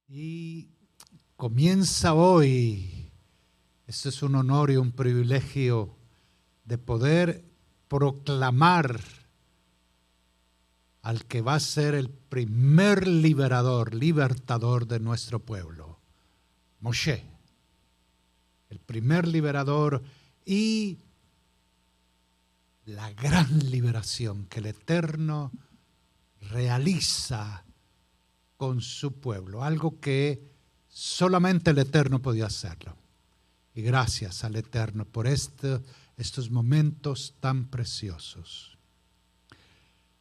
Y comienza hoy. Este es un honor y un privilegio de poder proclamar al que va a ser el primer libertador de nuestro pueblo, Moshe, el primer liberador y la gran liberación que el Eterno realiza con su pueblo, algo que solamente el Eterno podía hacerlo. Y gracias al Eterno por estos momentos tan preciosos.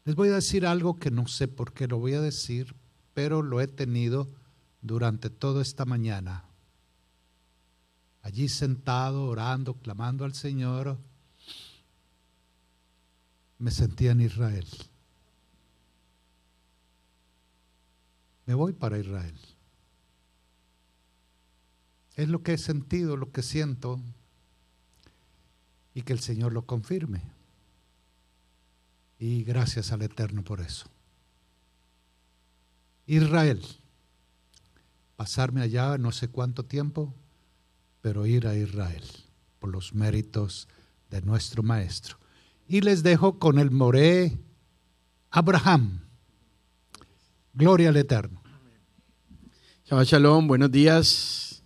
Les voy a decir algo que no sé por qué lo voy a decir, pero lo he tenido durante toda esta mañana. Allí sentado, orando, clamando al Señor, me sentía en Israel. Me voy para Israel. Es lo que he sentido, lo que siento, y que el Señor lo confirme. Y gracias al Eterno por eso. Israel. Pasarme allá no sé cuánto tiempo, pero ir a Israel por los méritos de nuestro Maestro. Y les dejo con el Moré Abraham. Gloria al Eterno. Shabbat Shalom, buenos días.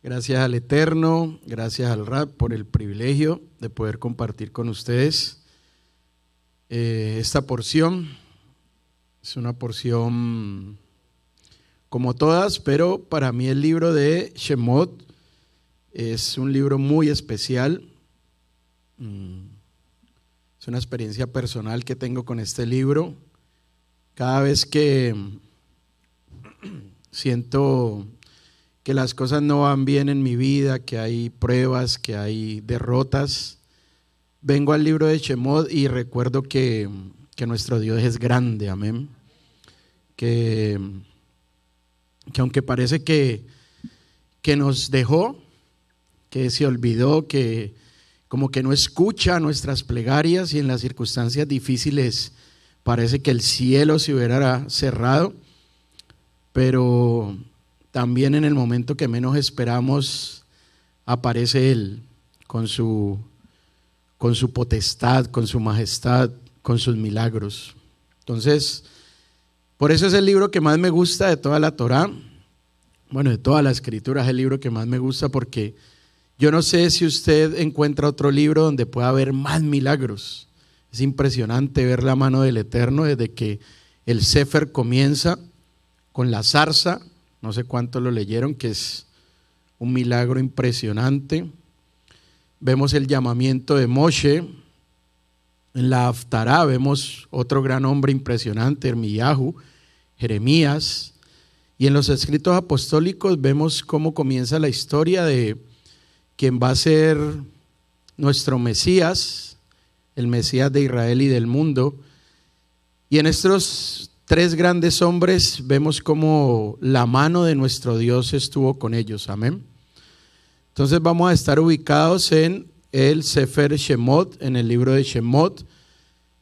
Gracias al Eterno, gracias al Rab por el privilegio de poder compartir con ustedes esta porción. Es una porción como todas, pero para mí el libro de Shemot es un libro muy especial. Es una experiencia personal que tengo con este libro. Cada vez que siento que las cosas no van bien en mi vida, que hay pruebas, que hay derrotas, vengo al libro de Shemot y recuerdo que nuestro Dios es grande, amén. Que aunque parece que nos dejó, que se olvidó, que como que no escucha nuestras plegarias y en las circunstancias difíciles parece que el cielo se hubiera cerrado, pero también en el momento que menos esperamos aparece Él con su potestad, con su majestad, con sus milagros. Entonces, por eso es el libro que más me gusta de toda la Torá, bueno, de toda la Escritura, es el libro que más me gusta porque yo no sé si usted encuentra otro libro donde pueda haber más milagros. Es impresionante ver la mano del Eterno desde que el Sefer comienza con la zarza. No sé cuántos lo leyeron, que es un milagro impresionante. Vemos el llamamiento de Moshe. En la Haftará vemos otro gran hombre impresionante, Ermiyahu, Jeremías. Y en los escritos apostólicos vemos cómo comienza la historia de quien va a ser nuestro Mesías, el Mesías de Israel y del mundo. Y en estos tres grandes hombres vemos cómo la mano de nuestro Dios estuvo con ellos, amén. Entonces vamos a estar ubicados en el Sefer Shemot, en el libro de Shemot.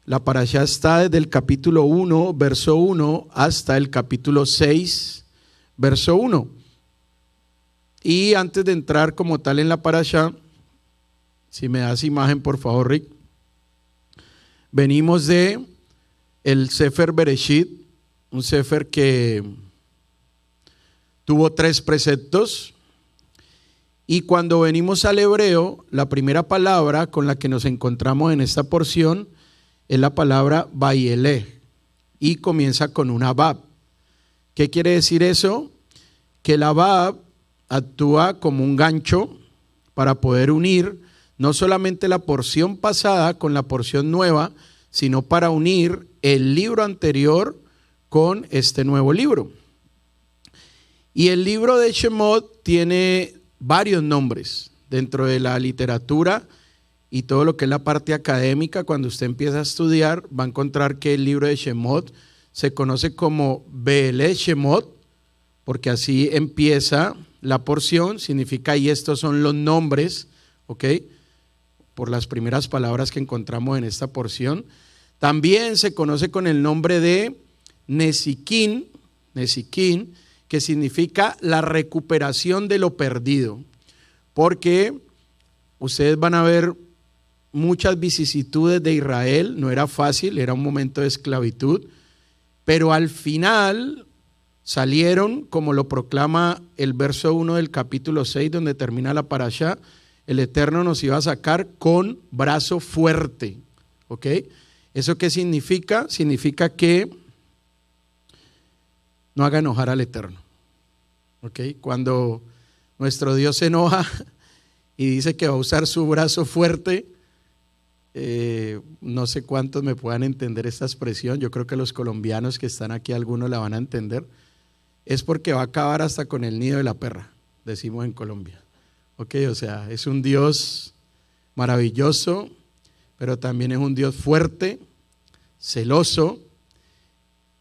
La parashá está desde el capítulo 1, verso 1, hasta el capítulo 6, verso 1. Y antes de entrar como tal en la parashá, si me das imagen por favor, Rick, venimos de el Sefer Bereshit, un Sefer que tuvo 3 preceptos, y cuando venimos al hebreo, la primera palabra con la que nos encontramos en esta porción es la palabra Vayeleh, y comienza con una Vav. ¿Qué quiere decir eso? Que la Vav actúa como un gancho para poder unir no solamente la porción pasada con la porción nueva, sino para unir el libro anterior con este nuevo libro. Y el libro de Shemot tiene varios nombres dentro de la literatura y todo lo que es la parte académica. Cuando usted empieza a estudiar, va a encontrar que el libro de Shemot se conoce como Be'eleh Shemot, porque así empieza la porción, significa y estos son los nombres, ¿ok? Por las primeras palabras que encontramos en esta porción. También se conoce con el nombre de Nesiquín, que significa la recuperación de lo perdido, porque ustedes van a ver muchas vicisitudes de Israel, no era fácil, era un momento de esclavitud, pero al final salieron, como lo proclama el verso 1 del capítulo 6, donde termina la parashá, el Eterno nos iba a sacar con brazo fuerte, ¿ok? ¿Eso qué significa? Significa que no haga enojar al Eterno, ¿ok? Cuando nuestro Dios se enoja y dice que va a usar su brazo fuerte, no sé cuántos me puedan entender esta expresión, yo creo que los colombianos que están aquí algunos la van a entender, es porque va a acabar hasta con el nido de la perra, decimos en Colombia. Ok, o sea, es un Dios maravilloso, pero también es un Dios fuerte, celoso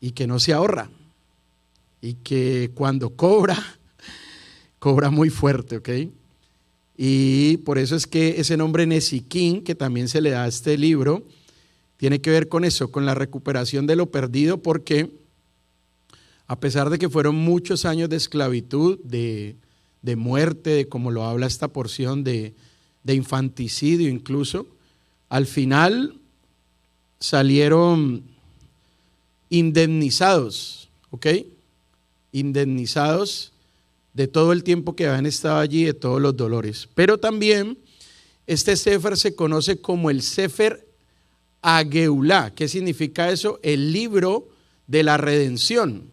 y que no se ahorra. Y que cuando cobra muy fuerte, ¿ok? Y por eso es que ese nombre Nesiquín, que también se le da a este libro, tiene que ver con eso, con la recuperación de lo perdido, porque a pesar de que fueron muchos años de esclavitud, de muerte, de como lo habla esta porción, de infanticidio incluso, al final salieron indemnizados, ¿ok? Indemnizados de todo el tiempo que habían estado allí, de todos los dolores. Pero también este Sefer se conoce como el Sefer Ageulá. ¿Qué significa eso? El libro de la redención.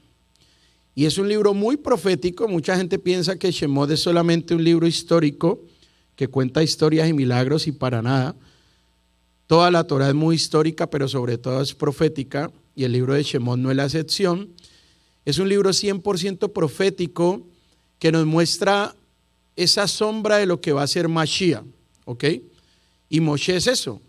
Y es un libro muy profético. Mucha gente piensa que Shemot es solamente un libro histórico que cuenta historias y milagros, y para nada. Toda la Torah es muy histórica, pero sobre todo es profética, y el libro de Shemot no es la excepción. Es un libro 100% profético que nos muestra esa sombra de lo que va a ser Mashiach, ¿ok? Y Moshe es eso.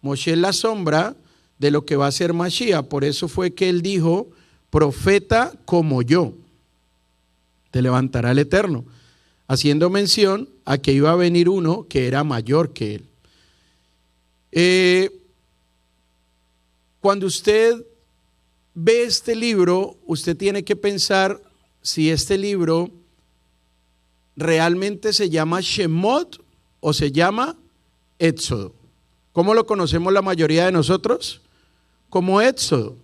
Moshe es la sombra de lo que va a ser Mashiach. Por eso fue que él dijo: profeta como yo te levantará el Eterno, haciendo mención a que iba a venir uno que era mayor que él. Cuando usted ve este libro, usted tiene que pensar si este libro realmente se llama Shemot o se llama Éxodo. ¿Cómo lo conocemos la mayoría de nosotros? Como Éxodo.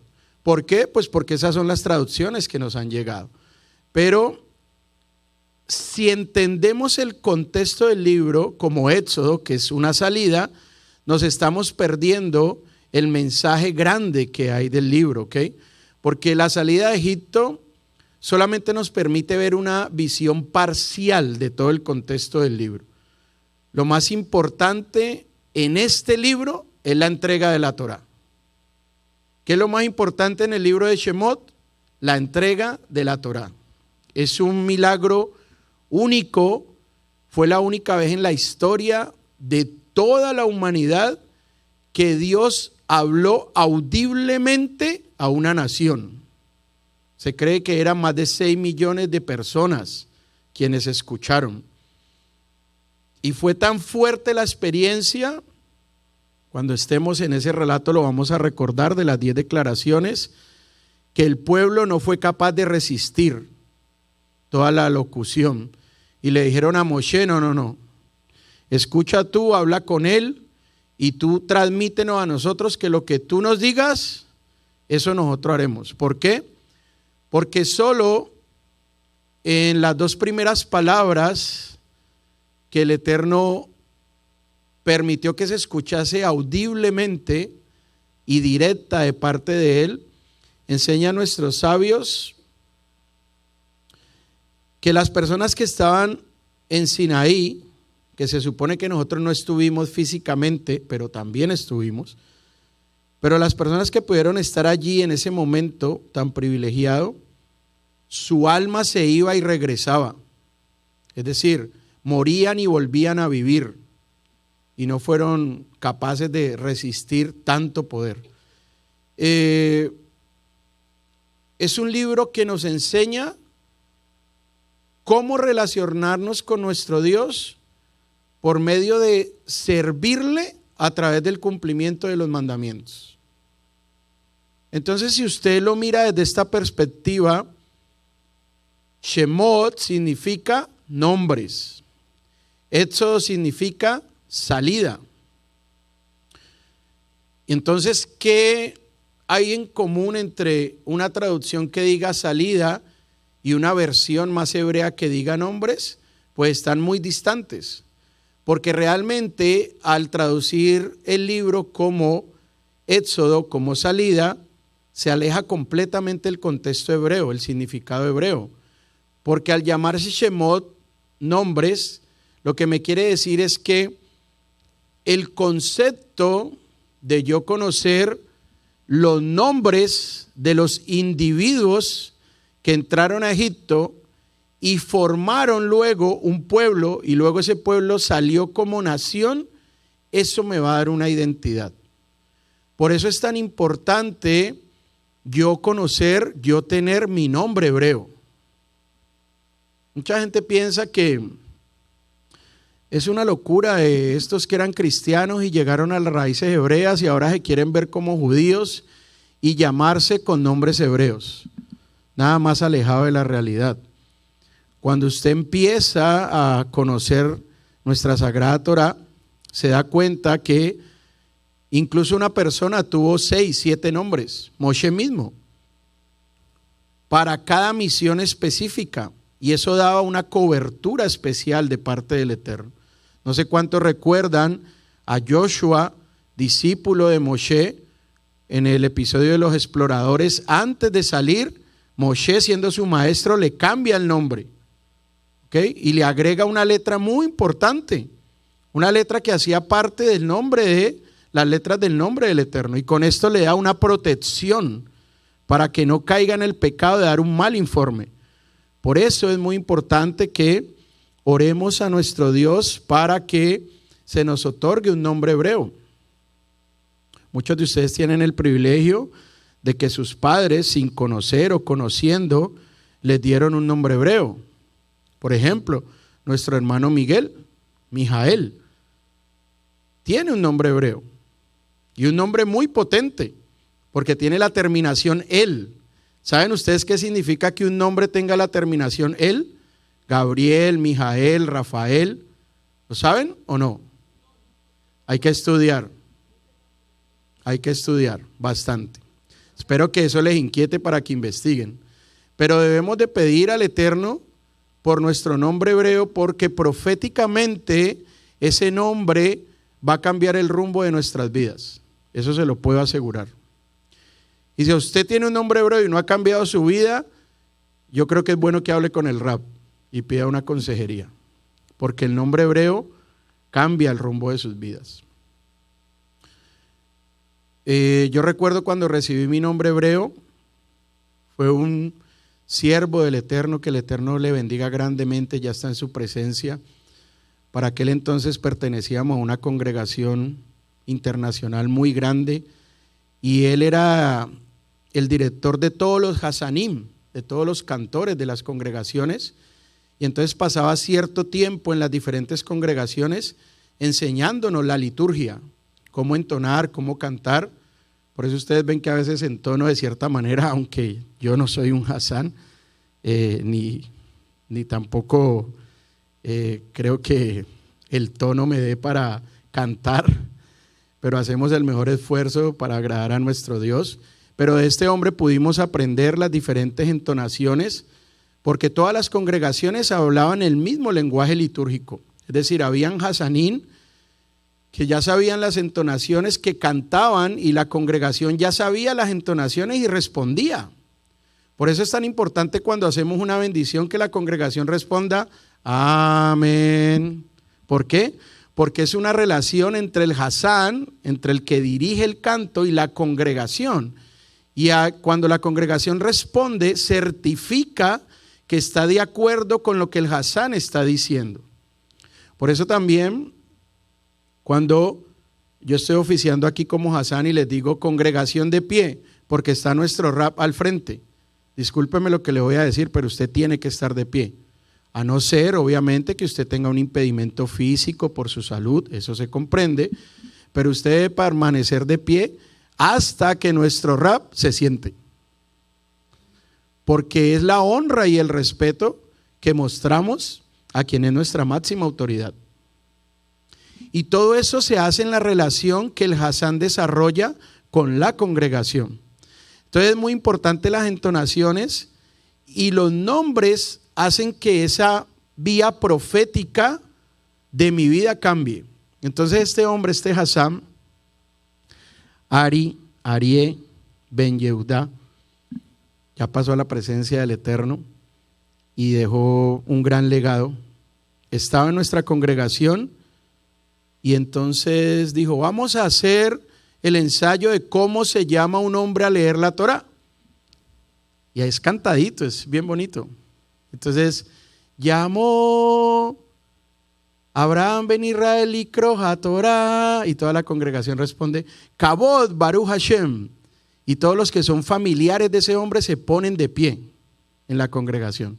¿Por qué? Pues porque esas son las traducciones que nos han llegado. Pero si entendemos el contexto del libro como Éxodo, que es una salida, nos estamos perdiendo el mensaje grande que hay del libro, ¿ok? Porque la salida de Egipto solamente nos permite ver una visión parcial de todo el contexto del libro. Lo más importante en este libro es la entrega de la Torá. ¿Qué es lo más importante en el libro de Shemot? La entrega de la Torá. Es un milagro único, fue la única vez en la historia de toda la humanidad que Dios habló audiblemente a una nación. Se cree que eran más de 6 millones de personas quienes escucharon. Y fue tan fuerte la experiencia, cuando estemos en ese relato lo vamos a recordar, de las 10 declaraciones, que el pueblo no fue capaz de resistir toda la locución. Y le dijeron a Moshe: no, escucha tú, habla con él, y tú transmítenos a nosotros que lo que tú nos digas, eso nosotros haremos. ¿Por qué? Porque solo en las 2 primeras palabras que el Eterno permitió que se escuchase audiblemente y directa de parte de él, enseña a nuestros sabios que las personas que estaban en Sinaí, que se supone que nosotros no estuvimos físicamente, pero también estuvimos, pero las personas que pudieron estar allí en ese momento tan privilegiado, su alma se iba y regresaba. Es decir, morían y volvían a vivir, y no fueron capaces de resistir tanto poder. Es un libro que nos enseña cómo relacionarnos con nuestro Dios por medio de servirle a través del cumplimiento de los mandamientos. Entonces, si usted lo mira desde esta perspectiva, Shemot significa nombres. Éxodo significa salida. Entonces, ¿qué hay en común entre una traducción que diga salida y una versión más hebrea que diga nombres? Pues están muy distantes, porque realmente al traducir el libro como Éxodo, como salida, se aleja completamente el contexto hebreo, el significado hebreo, porque al llamarse Shemot, nombres, lo que me quiere decir es que el concepto de yo conocer los nombres de los individuos que entraron a Egipto y formaron luego un pueblo, y luego ese pueblo salió como nación, eso me va a dar una identidad. Por eso es tan importante yo conocer, yo tener mi nombre hebreo. Mucha gente piensa que es una locura estos que eran cristianos y llegaron a las raíces hebreas y ahora se quieren ver como judíos y llamarse con nombres hebreos. Nada más alejado de la realidad. Cuando usted empieza a conocer nuestra Sagrada Torá, se da cuenta que incluso una persona tuvo 6, 7 nombres, Moshe mismo, para cada misión específica, y eso daba una cobertura especial de parte del Eterno. No sé cuántos recuerdan a Joshua, discípulo de Moshe, en el episodio de los exploradores. Antes de salir, Moshe, siendo su maestro, le cambia el nombre, ¿okay? Y le agrega una letra muy importante, una letra que hacía parte del nombre de las letras del nombre del Eterno, y con esto le da una protección para que no caiga en el pecado de dar un mal informe. Por eso es muy importante que oremos a nuestro Dios para que se nos otorgue un nombre hebreo. Muchos de ustedes tienen el privilegio de que sus padres, sin conocer o conociendo, les dieron un nombre hebreo. Por ejemplo, nuestro hermano Miguel, Mijael, tiene un nombre hebreo y un nombre muy potente porque tiene la terminación el. ¿Saben ustedes qué significa que un nombre tenga la terminación el? Gabriel, Mijael, Rafael. ¿Lo saben o no? Hay que estudiar bastante. Espero que eso les inquiete para que investiguen. Pero debemos de pedir al Eterno por nuestro nombre hebreo, porque proféticamente ese nombre va a cambiar el rumbo de nuestras vidas. Eso se lo puedo asegurar. Y si usted tiene un nombre hebreo y no ha cambiado su vida, yo creo que es bueno que hable con el Rab y pida una consejería, porque el nombre hebreo cambia el rumbo de sus vidas. Yo recuerdo cuando recibí mi nombre hebreo, fue un siervo del Eterno, que el Eterno le bendiga grandemente, ya está en su presencia. Para aquel entonces pertenecíamos a una congregación internacional muy grande y él era el director de todos los hasanim, de todos los cantores de las congregaciones, y entonces pasaba cierto tiempo en las diferentes congregaciones enseñándonos la liturgia, cómo entonar, cómo cantar. Por eso ustedes ven que a veces entono de cierta manera, aunque yo no soy un hasán, ni tampoco creo que el tono me dé para cantar, pero hacemos el mejor esfuerzo para agradar a nuestro Dios. Pero de este hombre pudimos aprender las diferentes entonaciones, porque todas las congregaciones hablaban el mismo lenguaje litúrgico. Es decir, habían hasanín que ya sabían las entonaciones, que cantaban, y la congregación ya sabía las entonaciones y respondía. Por eso es tan importante cuando hacemos una bendición que la congregación responda amén. ¿Por qué? Porque es una relación entre el hasán, entre el que dirige el canto, y la congregación. Y cuando la congregación responde, certifica que está de acuerdo con lo que el hasán está diciendo. Por eso también, cuando yo estoy oficiando aquí como hasán y les digo congregación de pie, porque está nuestro rab al frente, discúlpeme lo que le voy a decir, pero usted tiene que estar de pie. A no ser, obviamente, que usted tenga un impedimento físico por su salud, eso se comprende, pero usted debe permanecer de pie hasta que nuestro rab se siente. porque es la honra y el respeto que mostramos a quien es nuestra máxima autoridad. Y todo eso se hace en la relación que el Hazán desarrolla con la congregación. Entonces es muy importante las entonaciones y los nombres hacen que esa vía profética de mi vida cambie. Entonces este hombre, este Hazán, Ari, Arié, Ben Yehudá, ya pasó a la presencia del Eterno y dejó un gran legado. Estaba en nuestra congregación y entonces dijo, vamos a hacer el ensayo de cómo se llama un hombre a leer la Torá. Y es cantadito, es bien bonito. Entonces, llamó Abraham ben Israel y Kroja Torá, y toda la congregación responde, Kabod Baruch Hashem. Y todos los que son familiares de ese hombre se ponen de pie en la congregación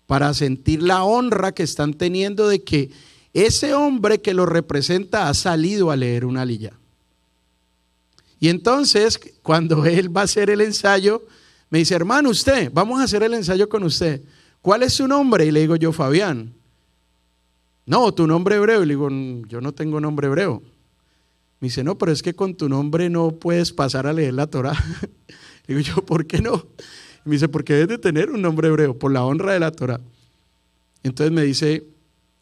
para sentir la honra que están teniendo de que ese hombre que lo representa ha salido a leer una aliyá. Y entonces, cuando él va a hacer el ensayo, me dice, hermano, usted, vamos a hacer el ensayo con usted. ¿Cuál es su nombre? Y le digo yo, Fabián. No, tu nombre hebreo. Y le digo, yo no tengo nombre hebreo. Me dice, no, pero es que con tu nombre no puedes pasar a leer la Torá. Le digo yo, ¿por qué no? Y me dice, porque debes de tener un nombre hebreo, por la honra de la Torá. Entonces me dice,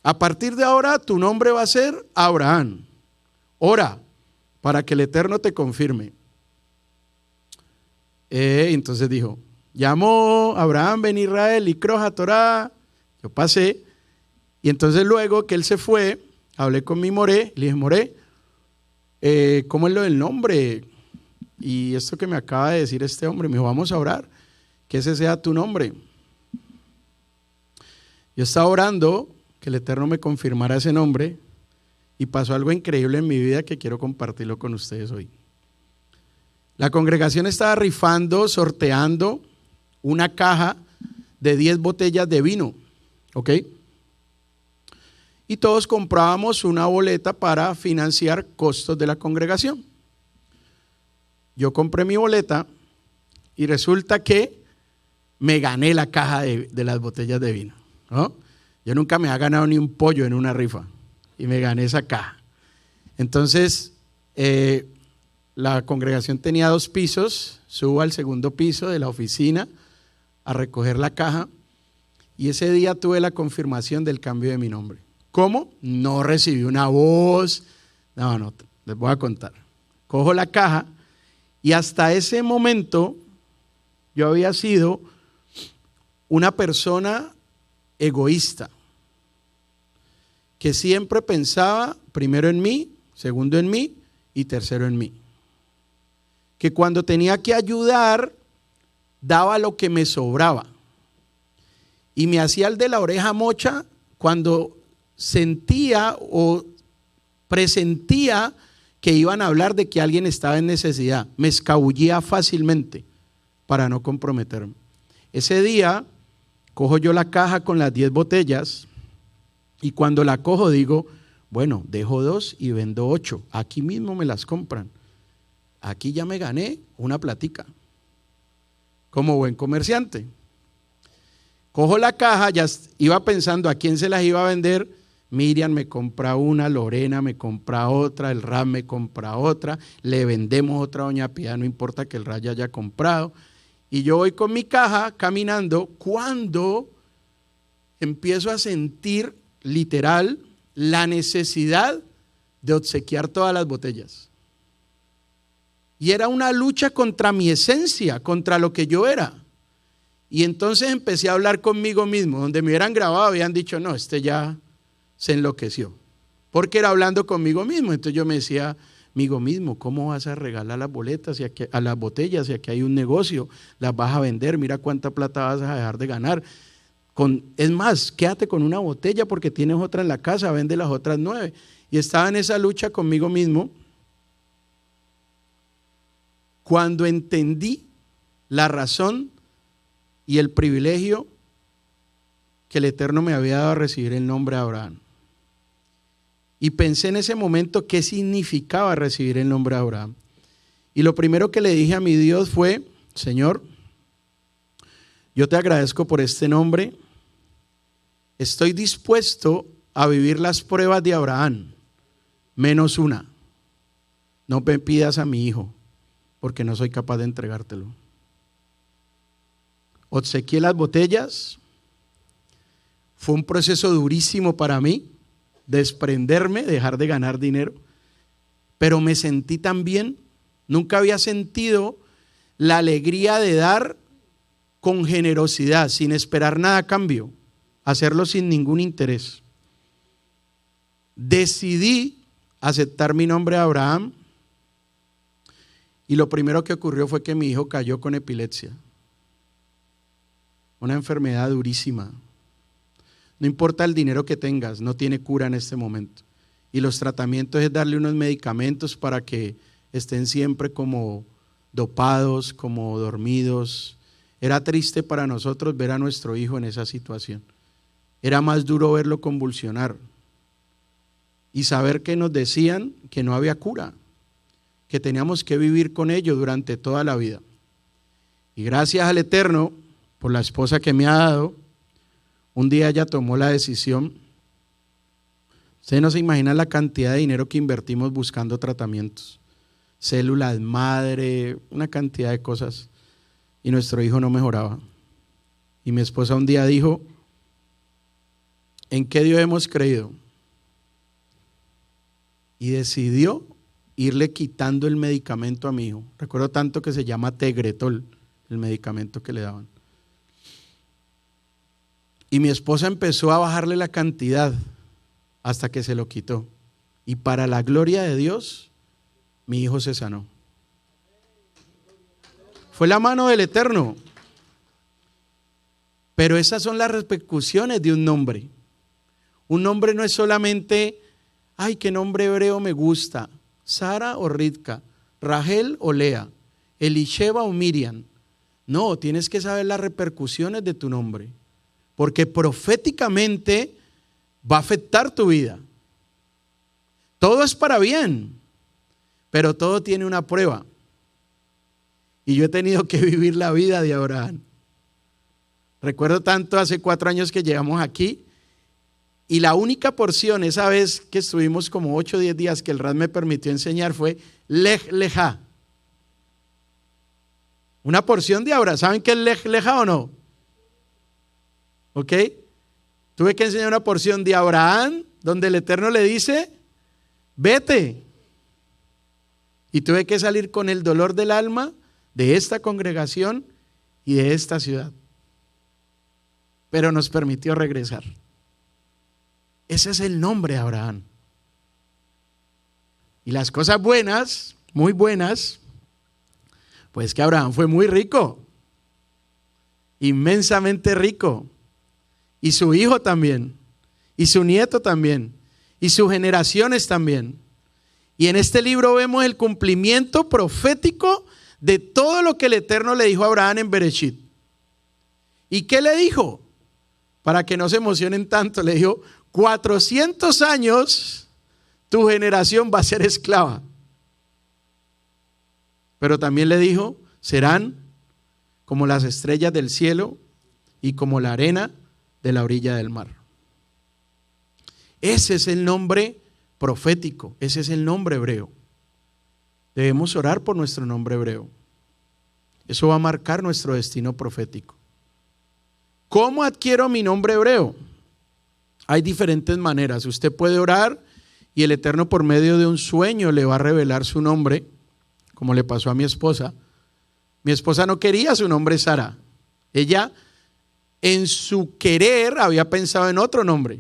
a partir de ahora tu nombre va a ser Abraham. Ora para que el Eterno te confirme. Entonces dijo, llamó Abraham ben Israel y Kroja Torá. Yo pasé. Y entonces luego que él se fue, hablé con mi Moré, le dije, Moré, ¿cómo es lo del nombre? Y esto que me acaba de decir este hombre, me dijo, vamos a orar, que ese sea tu nombre. Yo estaba orando que el Eterno me confirmara ese nombre y pasó algo increíble en mi vida que quiero compartirlo con ustedes hoy. La congregación estaba rifando, sorteando una caja de 10 botellas de vino, ¿ok? Y todos comprábamos una boleta para financiar costos de la congregación. Yo compré mi boleta y resulta que me gané la caja de las botellas de vino, ¿no? Yo nunca me había ganado ni un pollo en una rifa y me gané esa caja. Entonces, la congregación tenía 2 pisos, subo al segundo piso de la oficina a recoger la caja y ese día tuve la confirmación del cambio de mi nombre. ¿Cómo? No recibí una voz, no, les voy a contar. Cojo la caja y hasta ese momento yo había sido una persona egoísta, que siempre pensaba primero en mí, segundo en mí y tercero en mí. Que cuando tenía que ayudar, daba lo que me sobraba. Y me hacía el de la oreja mocha cuando sentía o presentía que iban a hablar de que alguien estaba en necesidad. Me escabullía fácilmente para no comprometerme. Ese día cojo yo la caja con las 10 botellas y cuando la cojo digo, bueno, dejo 2 y vendo 8. Aquí mismo me las compran. Aquí ya me gané una platica. Como buen comerciante. Cojo la caja, ya iba pensando a quién se las iba a vender. Miriam me compra una, Lorena me compra otra, el Ram me compra otra, le vendemos otra a Doña Piedad, no importa que el Ram ya haya comprado. Y yo voy con mi caja caminando cuando empiezo a sentir literal la necesidad de obsequiar todas las botellas. Y era una lucha contra mi esencia, contra lo que yo era. Y entonces empecé a hablar conmigo mismo, donde me hubieran grabado habían dicho, no, este ya se enloqueció, porque era hablando conmigo mismo. Entonces yo me decía, amigo mismo, ¿cómo vas a regalar las boletas a las botellas si aquí hay un negocio? Las vas a vender, mira cuánta plata vas a dejar de ganar. Es más, quédate con una botella porque tienes otra en la casa, vende las otras 9. Y estaba en esa lucha conmigo mismo cuando entendí la razón y el privilegio que el Eterno me había dado a recibir el nombre de Abraham. Y pensé en ese momento qué significaba recibir el nombre de Abraham. Y lo primero que le dije a mi Dios fue, Señor, yo te agradezco por este nombre. Estoy dispuesto a vivir las pruebas de Abraham, menos una. No me pidas a mi hijo, porque no soy capaz de entregártelo. Obsequié las botellas. Fue un proceso durísimo para mí, desprenderme, dejar de ganar dinero. Pero me sentí tan bien. Nunca había sentido la alegría de dar con generosidad, sin esperar nada a cambio, hacerlo sin ningún interés. Decidí aceptar mi nombre de Abraham y lo primero que ocurrió fue que mi hijo cayó con epilepsia, una enfermedad durísima. No importa el dinero que tengas, no tiene cura en este momento. Y los tratamientos es darle unos medicamentos para que estén siempre como dopados, como dormidos. Era triste para nosotros ver a nuestro hijo en esa situación. Era más duro verlo convulsionar y saber que nos decían que no había cura, que teníamos que vivir con ello durante toda la vida. Y gracias al Eterno, por la esposa que me ha dado, un día ella tomó la decisión. Ustedes no se imaginan la cantidad de dinero que invertimos buscando tratamientos, células madre, una cantidad de cosas, y nuestro hijo no mejoraba. Y mi esposa un día dijo: ¿en qué Dios hemos creído? Y decidió irle quitando el medicamento a mi hijo. Recuerdo tanto que se llama Tegretol, el medicamento que le daban. Y mi esposa empezó a bajarle la cantidad hasta que se lo quitó. Y para la gloria de Dios, mi hijo se sanó. Fue la mano del Eterno. Pero esas son las repercusiones de un nombre. Un nombre no es solamente, ay, qué nombre hebreo me gusta, Sara o Ridka, Rachel o Lea, Elisheba o Miriam. No, tienes que saber las repercusiones de tu nombre, porque proféticamente va a afectar tu vida. Todo es para bien, pero todo tiene una prueba. Y yo he tenido que vivir la vida de Abraham. Recuerdo tanto hace 4 años que llegamos aquí y la única porción, esa vez que estuvimos como 8 o 10 días que el Rad me permitió enseñar, fue Lej Lejá. Una porción de Abraham. ¿Saben qué es Lej Lejá o no? ¿Ok? Tuve que enseñar una porción de Abraham donde el Eterno le dice: vete. Y tuve que salir con el dolor del alma de esta congregación y de esta ciudad. Pero nos permitió regresar. Ese es el nombre de Abraham. Y las cosas buenas, muy buenas, pues que Abraham fue muy rico, inmensamente rico, y su hijo también, y su nieto también, y sus generaciones también. Y en este libro vemos el cumplimiento profético de todo lo que el Eterno le dijo a Abraham en Bereshit. ¿Y qué le dijo? Para que no se emocionen tanto, le dijo: 400 años tu generación va a ser esclava. Pero también le dijo: serán como las estrellas del cielo y como la arena de la orilla del mar. Ese es el nombre profético, ese es el nombre hebreo. Debemos orar por nuestro nombre hebreo. Eso va a marcar nuestro destino profético. ¿Cómo adquiero mi nombre hebreo? Hay diferentes maneras. Usted puede orar y el Eterno por medio de un sueño le va a revelar su nombre, como le pasó a mi esposa. Mi esposa no quería su nombre Sara. Ella en su querer había pensado en otro nombre.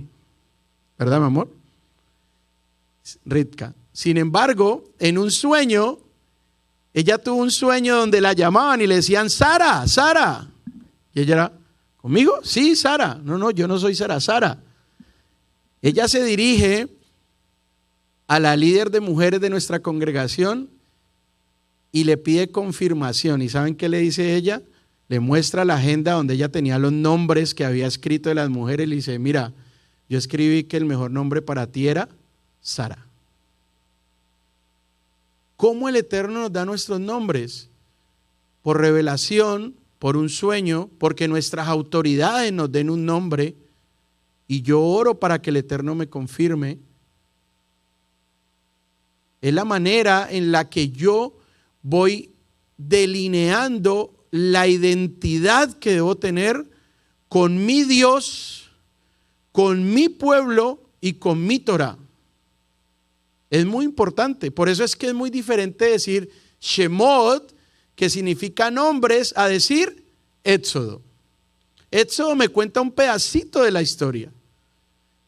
¿Verdad, mi amor? Ridka. Sin embargo, en un sueño, ella tuvo un sueño donde la llamaban y le decían: Sara, Sara. Y ella era: ¿conmigo? Sí, Sara. No, yo no soy Sara, Sara. Ella se dirige a la líder de mujeres de nuestra congregación y le pide confirmación. ¿Y saben qué le dice ella? Le muestra la agenda donde ella tenía los nombres que había escrito de las mujeres y le dice: mira, yo escribí que el mejor nombre para ti era Sara. ¿Cómo el Eterno nos da nuestros nombres? Por revelación, por un sueño, porque nuestras autoridades nos den un nombre, y yo oro para que el Eterno me confirme. Es la manera en la que yo voy delineando la identidad que debo tener con mi Dios, con mi pueblo y con mi Torah. Es muy importante. Por eso es que es muy diferente decir Shemot, que significa nombres, a decir Éxodo. Éxodo me cuenta un pedacito de la historia.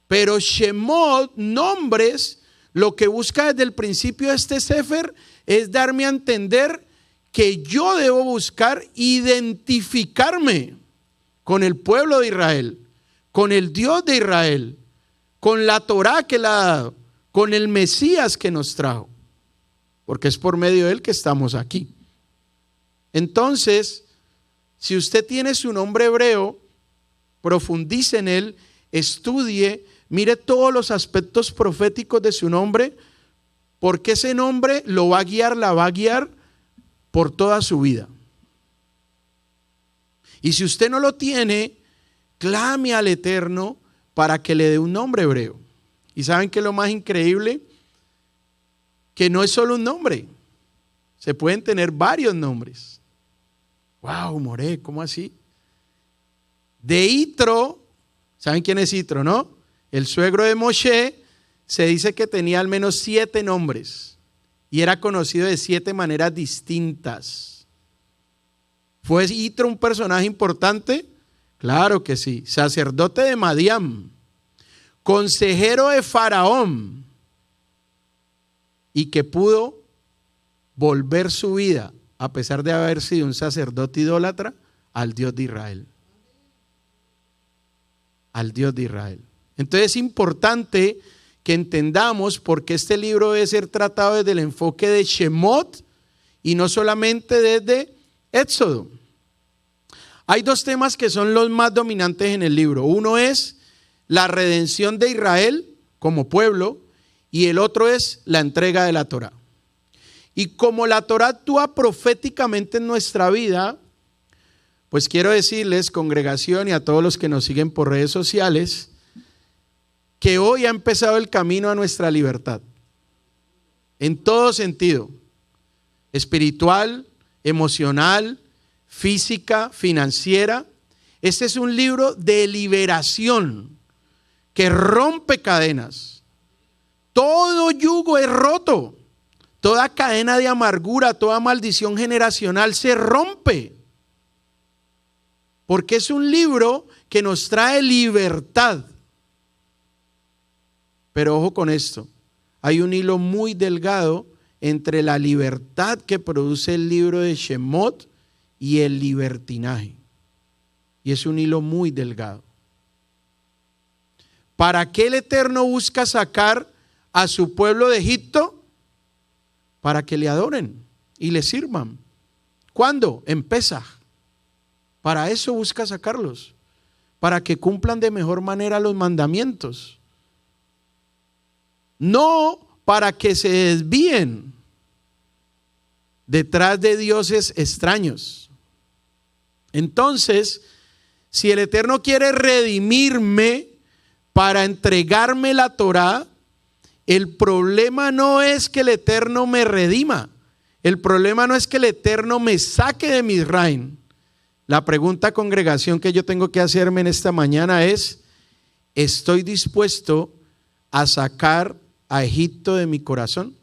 Pero Shemot, nombres, lo que busca desde el principio de este Sefer es darme a entender que yo debo buscar identificarme con el pueblo de Israel, con el Dios de Israel, con la Torá que le ha dado, con el Mesías que nos trajo, porque es por medio de él que estamos aquí. Entonces, si usted tiene su nombre hebreo, profundice en él, estudie, mire todos los aspectos proféticos de su nombre, porque ese nombre lo va a guiar, la va a guiar por toda su vida. Y si usted no lo tiene, clame al Eterno para que le dé un nombre hebreo. ¿Y saben qué es lo más increíble? Que no es solo un nombre, se pueden tener varios nombres. Wow, More, ¿cómo así? De Itro, ¿saben quién es Itro, no? El suegro de Moshe, se dice que tenía al menos 7 nombres y era conocido de 7 maneras distintas. ¿Fue Itro un personaje importante? Claro que sí. Sacerdote de Madián, consejero de Faraón, y que pudo volver su vida, a pesar de haber sido un sacerdote idólatra, al Dios de Israel. Al Dios de Israel. Entonces es importante que entendamos por qué este libro debe ser tratado desde el enfoque de Shemot y no solamente desde Éxodo. Hay 2 temas que son los más dominantes en el libro. Uno es la redención de Israel como pueblo y el otro es la entrega de la Torá. Y como la Torá actúa proféticamente en nuestra vida, pues quiero decirles, congregación y a todos los que nos siguen por redes sociales, que hoy ha empezado el camino a nuestra libertad. En todo sentido, espiritual, emocional, física, financiera. Este es un libro de liberación que rompe cadenas. Todo yugo es roto. Toda cadena de amargura, toda maldición generacional se rompe. Porque es un libro que nos trae libertad. Pero ojo con esto, hay un hilo muy delgado entre la libertad que produce el libro de Shemot y el libertinaje. Y es un hilo muy delgado. ¿Para qué el Eterno busca sacar a su pueblo de Egipto? Para que le adoren y le sirvan. ¿Cuándo? En Pesaj. Para eso busca sacarlos, para que cumplan de mejor manera los mandamientos. No para que se desvíen detrás de dioses extraños. Entonces, si el Eterno quiere redimirme para entregarme la Torá, el problema no es que el Eterno me redima. El problema no es que el Eterno me saque de Misraim. La pregunta, congregación, que yo tengo que hacerme en esta mañana es: ¿estoy dispuesto a sacar a Egipto de mi corazón?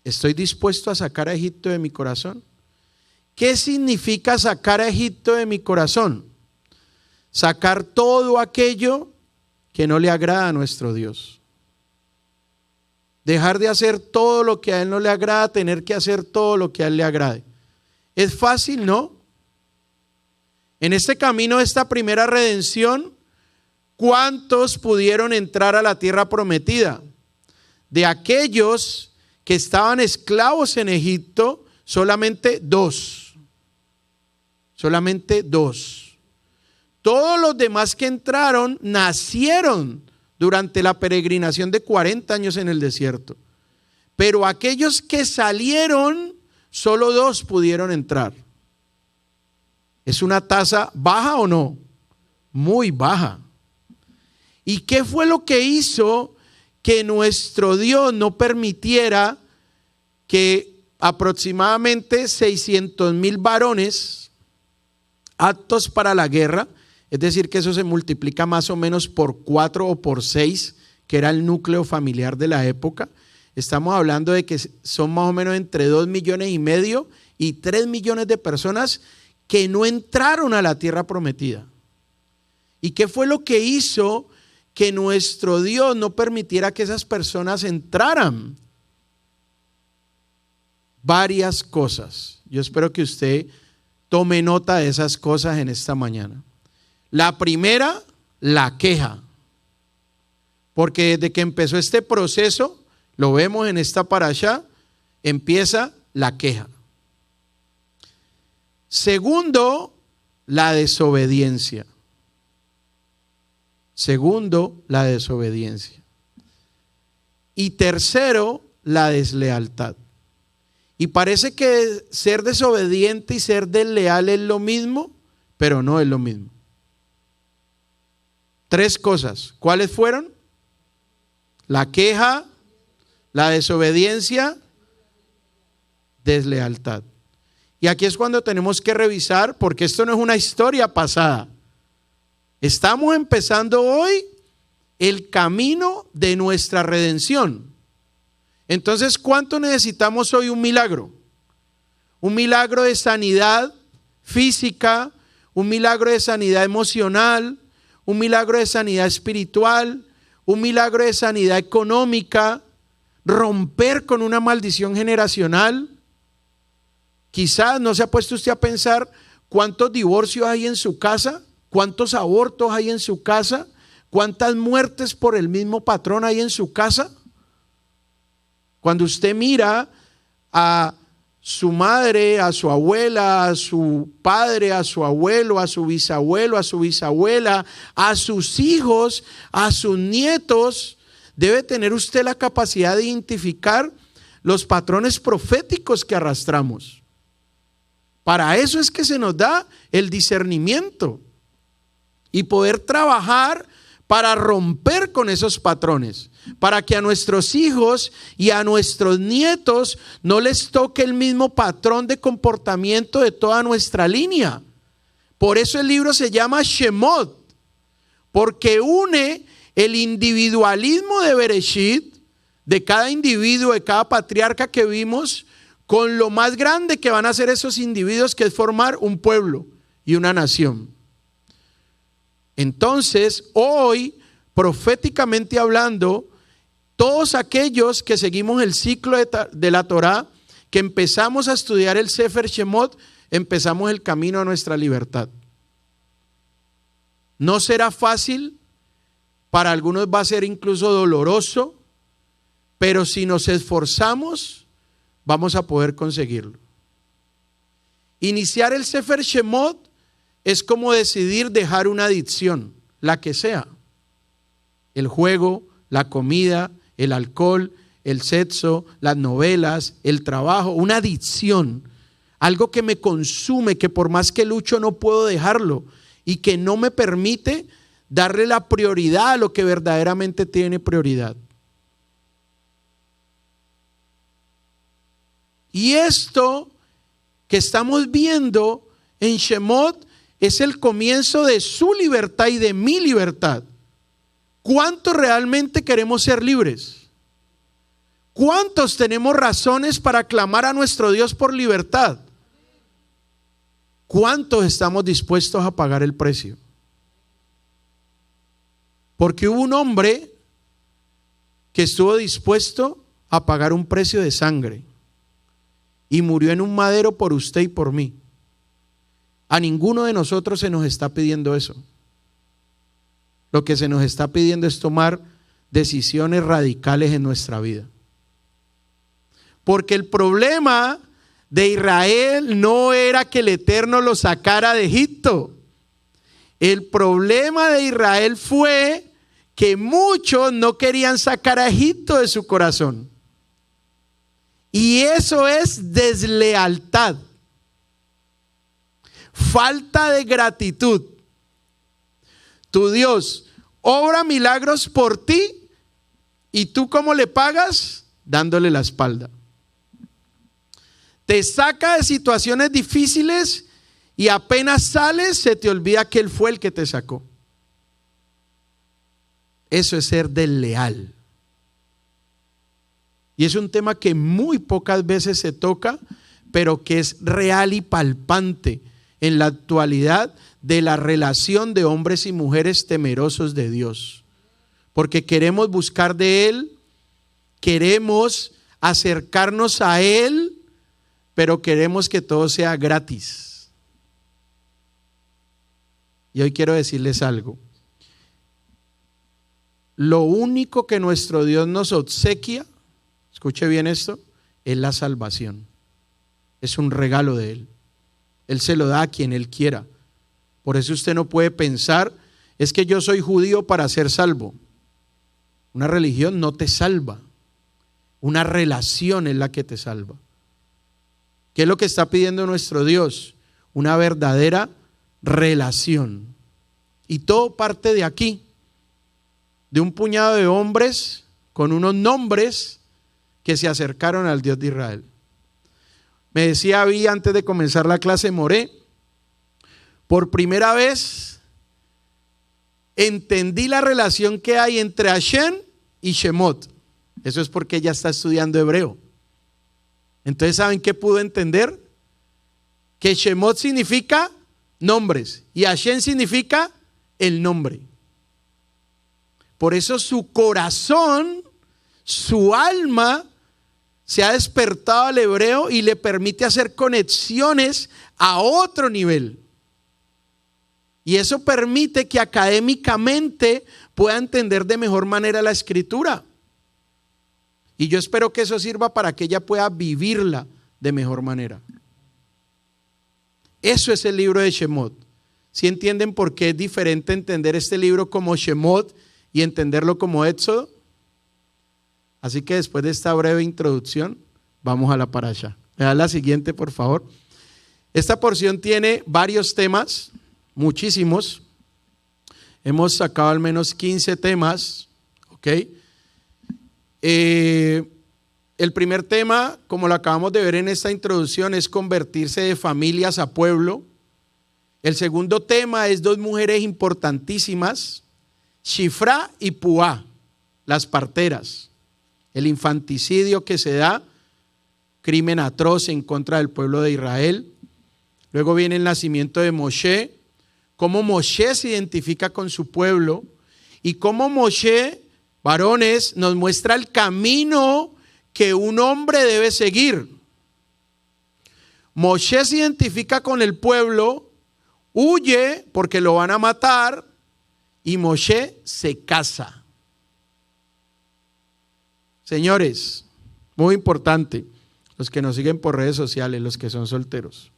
¿Estoy dispuesto a sacar a Egipto de mi corazón? ¿Qué significa sacar a Egipto de mi corazón? Sacar todo aquello que no le agrada a nuestro Dios. Dejar de hacer todo lo que a Él no le agrada, tener que hacer todo lo que a Él le agrade. ¿Es fácil? No. En este camino de esta primera redención, ¿cuántos pudieron entrar a la tierra prometida? De aquellos que estaban esclavos en Egipto, solamente 2. Solamente 2. Todos los demás que entraron nacieron durante la peregrinación de 40 años en el desierto. Pero aquellos que salieron solo 2 pudieron entrar. ¿Es una tasa baja o no? Muy baja. ¿Y qué fue lo que hizo que nuestro Dios no permitiera que aproximadamente 600,000 varones aptos para la guerra, es decir, que eso se multiplica más o menos por 4 o por 6, que era el núcleo familiar de la época? Estamos hablando de que son más o menos entre 2,5 millones y 3 millones de personas que no entraron a la tierra prometida. ¿Y qué fue lo que hizo que nuestro Dios no permitiera que esas personas entraran? Varias cosas. Yo espero que usted tome nota de esas cosas en esta mañana. La primera, la queja. Porque desde que empezó este proceso, lo vemos en esta parashá, empieza la queja. Segundo, la desobediencia. Segundo, la desobediencia. Y tercero, la deslealtad. Y parece que ser desobediente y ser desleal es lo mismo, pero no es lo mismo. 3 cosas. ¿Cuáles fueron? La queja, la desobediencia, deslealtad. Y aquí es cuando tenemos que revisar, porque esto no es una historia pasada. Estamos empezando hoy el camino de nuestra redención. Entonces, ¿cuánto necesitamos hoy un milagro? Un milagro de sanidad física, un milagro de sanidad emocional, un milagro de sanidad espiritual, un milagro de sanidad económica, romper con una maldición generacional. Quizás no se ha puesto usted a pensar cuántos divorcios hay en su casa, cuántos abortos hay en su casa, cuántas muertes por el mismo patrón hay en su casa. Cuando usted mira a su madre, a su abuela, a su padre, a su abuelo, a su bisabuelo, a su bisabuela, a sus hijos, a sus nietos, debe tener usted la capacidad de identificar los patrones proféticos que arrastramos. Para eso es que se nos da el discernimiento y poder trabajar para romper con esos patrones, para que a nuestros hijos y a nuestros nietos no les toque el mismo patrón de comportamiento de toda nuestra línea. Por eso el libro se llama Shemot, porque une el individualismo de Bereshit, de cada individuo, de cada patriarca que vimos, con lo más grande que van a hacer esos individuos, que es formar un pueblo y una nación. Entonces, hoy, proféticamente hablando, todos aquellos que seguimos el ciclo de la Torá, que empezamos a estudiar el Sefer Shemot, empezamos el camino a nuestra libertad. No será fácil, para algunos va a ser incluso doloroso, pero si nos esforzamos, vamos a poder conseguirlo. Iniciar el Sefer Shemot es como decidir dejar una adicción, la que sea. El juego, la comida, el alcohol, el sexo, las novelas, el trabajo, una adicción. Algo que me consume, que por más que lucho no puedo dejarlo y que no me permite darle la prioridad a lo que verdaderamente tiene prioridad. Y esto que estamos viendo en Shemot es el comienzo de su libertad y de mi libertad. ¿Cuántos realmente queremos ser libres? ¿Cuántos tenemos razones para clamar a nuestro Dios por libertad? ¿Cuántos estamos dispuestos a pagar el precio? Porque hubo un hombre que estuvo dispuesto a pagar un precio de sangre y murió en un madero por usted y por mí. A ninguno de nosotros se nos está pidiendo eso. Lo que se nos está pidiendo es tomar decisiones radicales en nuestra vida. Porque el problema de Israel no era que el Eterno lo sacara de Egipto. El problema de Israel fue que muchos no querían sacar a Egipto de su corazón. Y eso es deslealtad, falta de gratitud. Tu Dios obra milagros por ti y tú ¿cómo le pagas? Dándole la espalda. Te saca de situaciones difíciles y apenas sales se te olvida que Él fue el que te sacó. Eso es ser desleal. Y es un tema que muy pocas veces se toca, pero que es real y palpante en la actualidad de la relación de hombres y mujeres temerosos de Dios. Porque queremos buscar de Él, queremos acercarnos a Él, pero queremos que todo sea gratis. Y hoy quiero decirles algo. Lo único que nuestro Dios nos obsequia, escuche bien esto, es la salvación. Es un regalo de Él. Él se lo da a quien Él quiera. Por eso usted no puede pensar, es que yo soy judío para ser salvo. Una religión no te salva. Una relación es la que te salva. ¿Qué es lo que está pidiendo nuestro Dios? Una verdadera relación. Y todo parte de aquí, de un puñado de hombres con unos nombres que se acercaron al Dios de Israel. Me decía Abby antes de comenzar la clase, Moré, por primera vez entendí la relación que hay entre Hashem y Shemot. Eso es porque ella está estudiando hebreo. Entonces, ¿saben qué pudo entender? Que Shemot significa nombres y Hashem significa el nombre. Por eso su corazón, su alma se ha despertado al hebreo y le permite hacer conexiones a otro nivel. Y eso permite que académicamente pueda entender de mejor manera la escritura. Y yo espero que eso sirva para que ella pueda vivirla de mejor manera. Eso es el libro de Shemot. ¿Sí entienden por qué es diferente entender este libro como Shemot y entenderlo como Éxodo? Así que después de esta breve introducción, vamos a la parasha. Me da la siguiente, por favor. Esta porción tiene varios temas, muchísimos. Hemos sacado al menos 15 temas, ¿ok? El primer tema, como lo acabamos de ver en esta introducción, es convertirse de familias a pueblo. El segundo tema es dos mujeres importantísimas, Shifra y Puá, las parteras. El infanticidio que se da, crimen atroz en contra del pueblo de Israel. Luego viene el nacimiento de Moshe, cómo Moshe se identifica con su pueblo y cómo Moshe, varones, nos muestra el camino que un hombre debe seguir. Moshe se identifica con el pueblo, huye porque lo van a matar y Moshe se casa. Señores, muy importante, los que nos siguen por redes sociales, los que son solteros.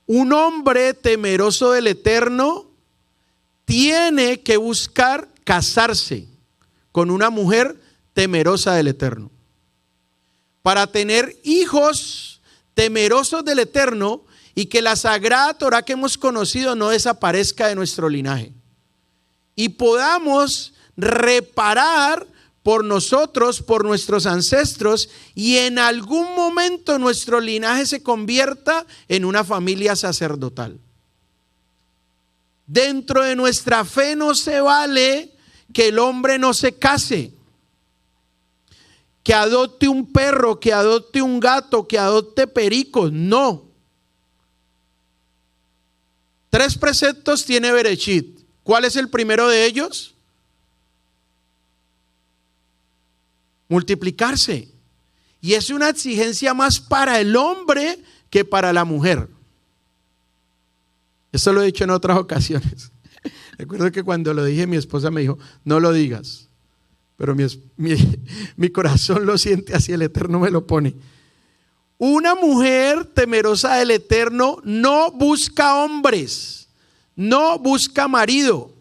Un hombre temeroso del Eterno tiene que buscar casarse con una mujer temerosa del Eterno. Para tener hijos temerosos del Eterno y que la sagrada Torah que hemos conocido no desaparezca de nuestro linaje. Y podamos reparar por nosotros, por nuestros ancestros, y en algún momento nuestro linaje se convierta en una familia sacerdotal. Dentro de nuestra fe no se vale que el hombre no se case, que adopte un perro, que adopte un gato, que adopte pericos, no. 3 preceptos tiene Bereshit. ¿Cuál es el primero de ellos? Multiplicarse. Y es una exigencia más para el hombre que para la mujer. Esto lo he dicho en otras ocasiones. Recuerdo que cuando lo dije, mi esposa me dijo, no lo digas. Pero mi corazón lo siente así, el Eterno me lo pone. Una mujer temerosa del Eterno no busca hombres, no busca marido.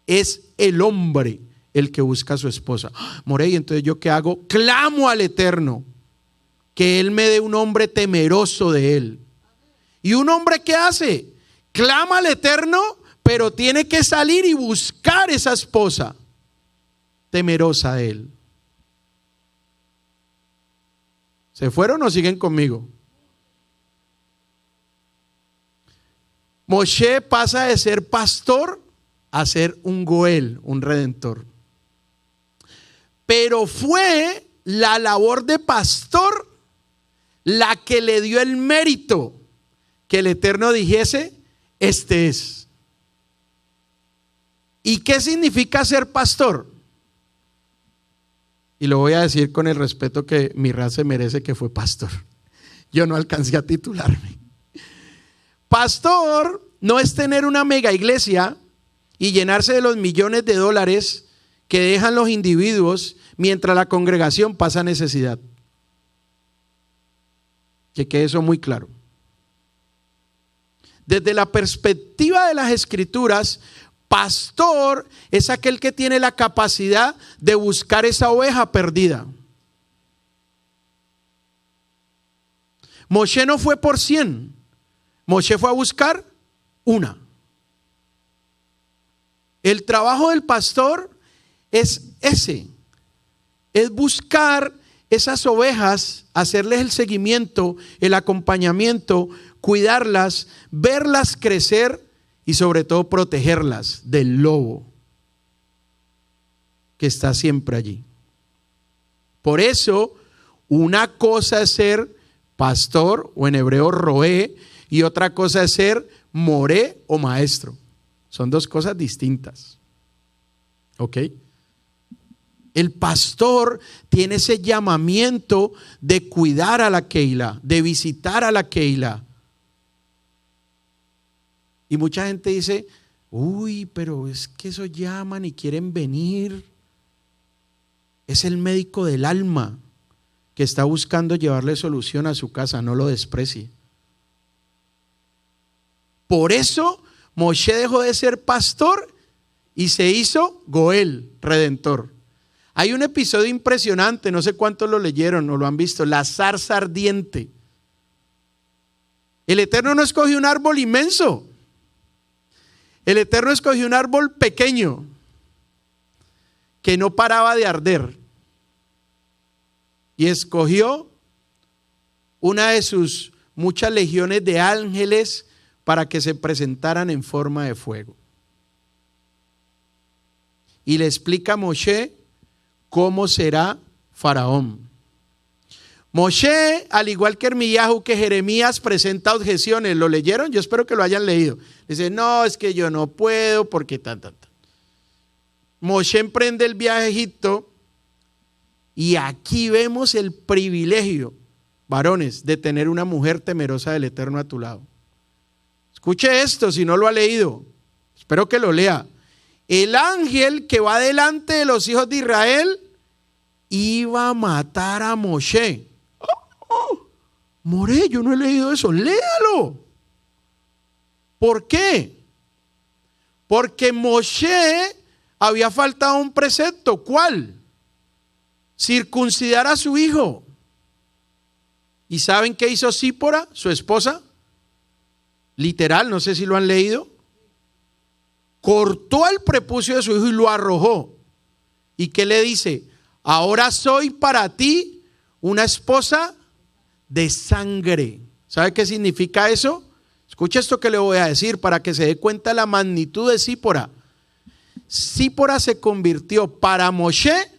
Es el hombre el que busca a su esposa. More, ¿y entonces yo qué hago? Clamo al Eterno que Él me dé un hombre temeroso de Él. ¿Y un hombre qué hace? Clama al Eterno, pero tiene que salir y buscar esa esposa temerosa de Él. ¿Se fueron o siguen conmigo? Moshe pasa de ser pastor a ser un goel, un redentor. Pero fue la labor de pastor la que le dio el mérito que el Eterno dijese, este es. ¿Y qué significa ser pastor? Y lo voy a decir con el respeto que mi raza se merece, que fue pastor. Yo no alcancé a titularme. Pastor no es tener una mega iglesia y llenarse de los millones de dólares que dejan los individuos mientras la congregación pasa necesidad. Que quede eso muy claro. Desde la perspectiva de las Escrituras, pastor es aquel que tiene la capacidad de buscar esa oveja perdida. Moshe no fue por 100, Moshe fue a buscar una. El trabajo del pastor es ese, es buscar esas ovejas, hacerles el seguimiento, el acompañamiento, cuidarlas, verlas crecer y sobre todo protegerlas del lobo que está siempre allí. Por eso, una cosa es ser pastor, o en hebreo roé, y otra cosa es ser moré o maestro. Son dos cosas distintas. ¿Ok? El pastor tiene ese llamamiento de cuidar a la Keilah, de visitar a la Keilah. Y mucha gente dice, uy, pero es que eso llaman y quieren venir. Es el médico del alma que está buscando llevarle solución a su casa, no lo desprecie. Por eso Moshe dejó de ser pastor y se hizo goel, redentor. Hay un episodio impresionante, no sé cuántos lo leyeron o lo han visto, la zarza ardiente. El Eterno no escogió un árbol inmenso. El Eterno escogió un árbol pequeño que no paraba de arder y escogió una de sus muchas legiones de ángeles para que se presentaran en forma de fuego. Y le explica a Moshe cómo será Faraón. Moshe, al igual que Ermiyahu, que Jeremías, presenta objeciones. ¿Lo leyeron? Yo espero que lo hayan leído. Dice, no, es que yo no puedo porque tan. Moshe emprende el viaje a Egipto y aquí vemos el privilegio, varones, de tener una mujer temerosa del Eterno a tu lado. Escuche esto si no lo ha leído. Espero que lo lea. El ángel que va delante de los hijos de Israel iba a matar a Moshe. More, yo no he leído eso, léalo. ¿Por qué? Porque Moshe había faltado un precepto. ¿Cuál? Circuncidar a su hijo. ¿Y saben qué hizo Sípora, su esposa? Literal, no sé si lo han leído. Cortó el prepucio de su hijo y lo arrojó. ¿Y qué le dice? Ahora soy para ti una esposa de sangre. ¿Sabe qué significa eso? Escucha esto que le voy a decir para que se dé cuenta de la magnitud de Sípora. Sípora se convirtió para Moshe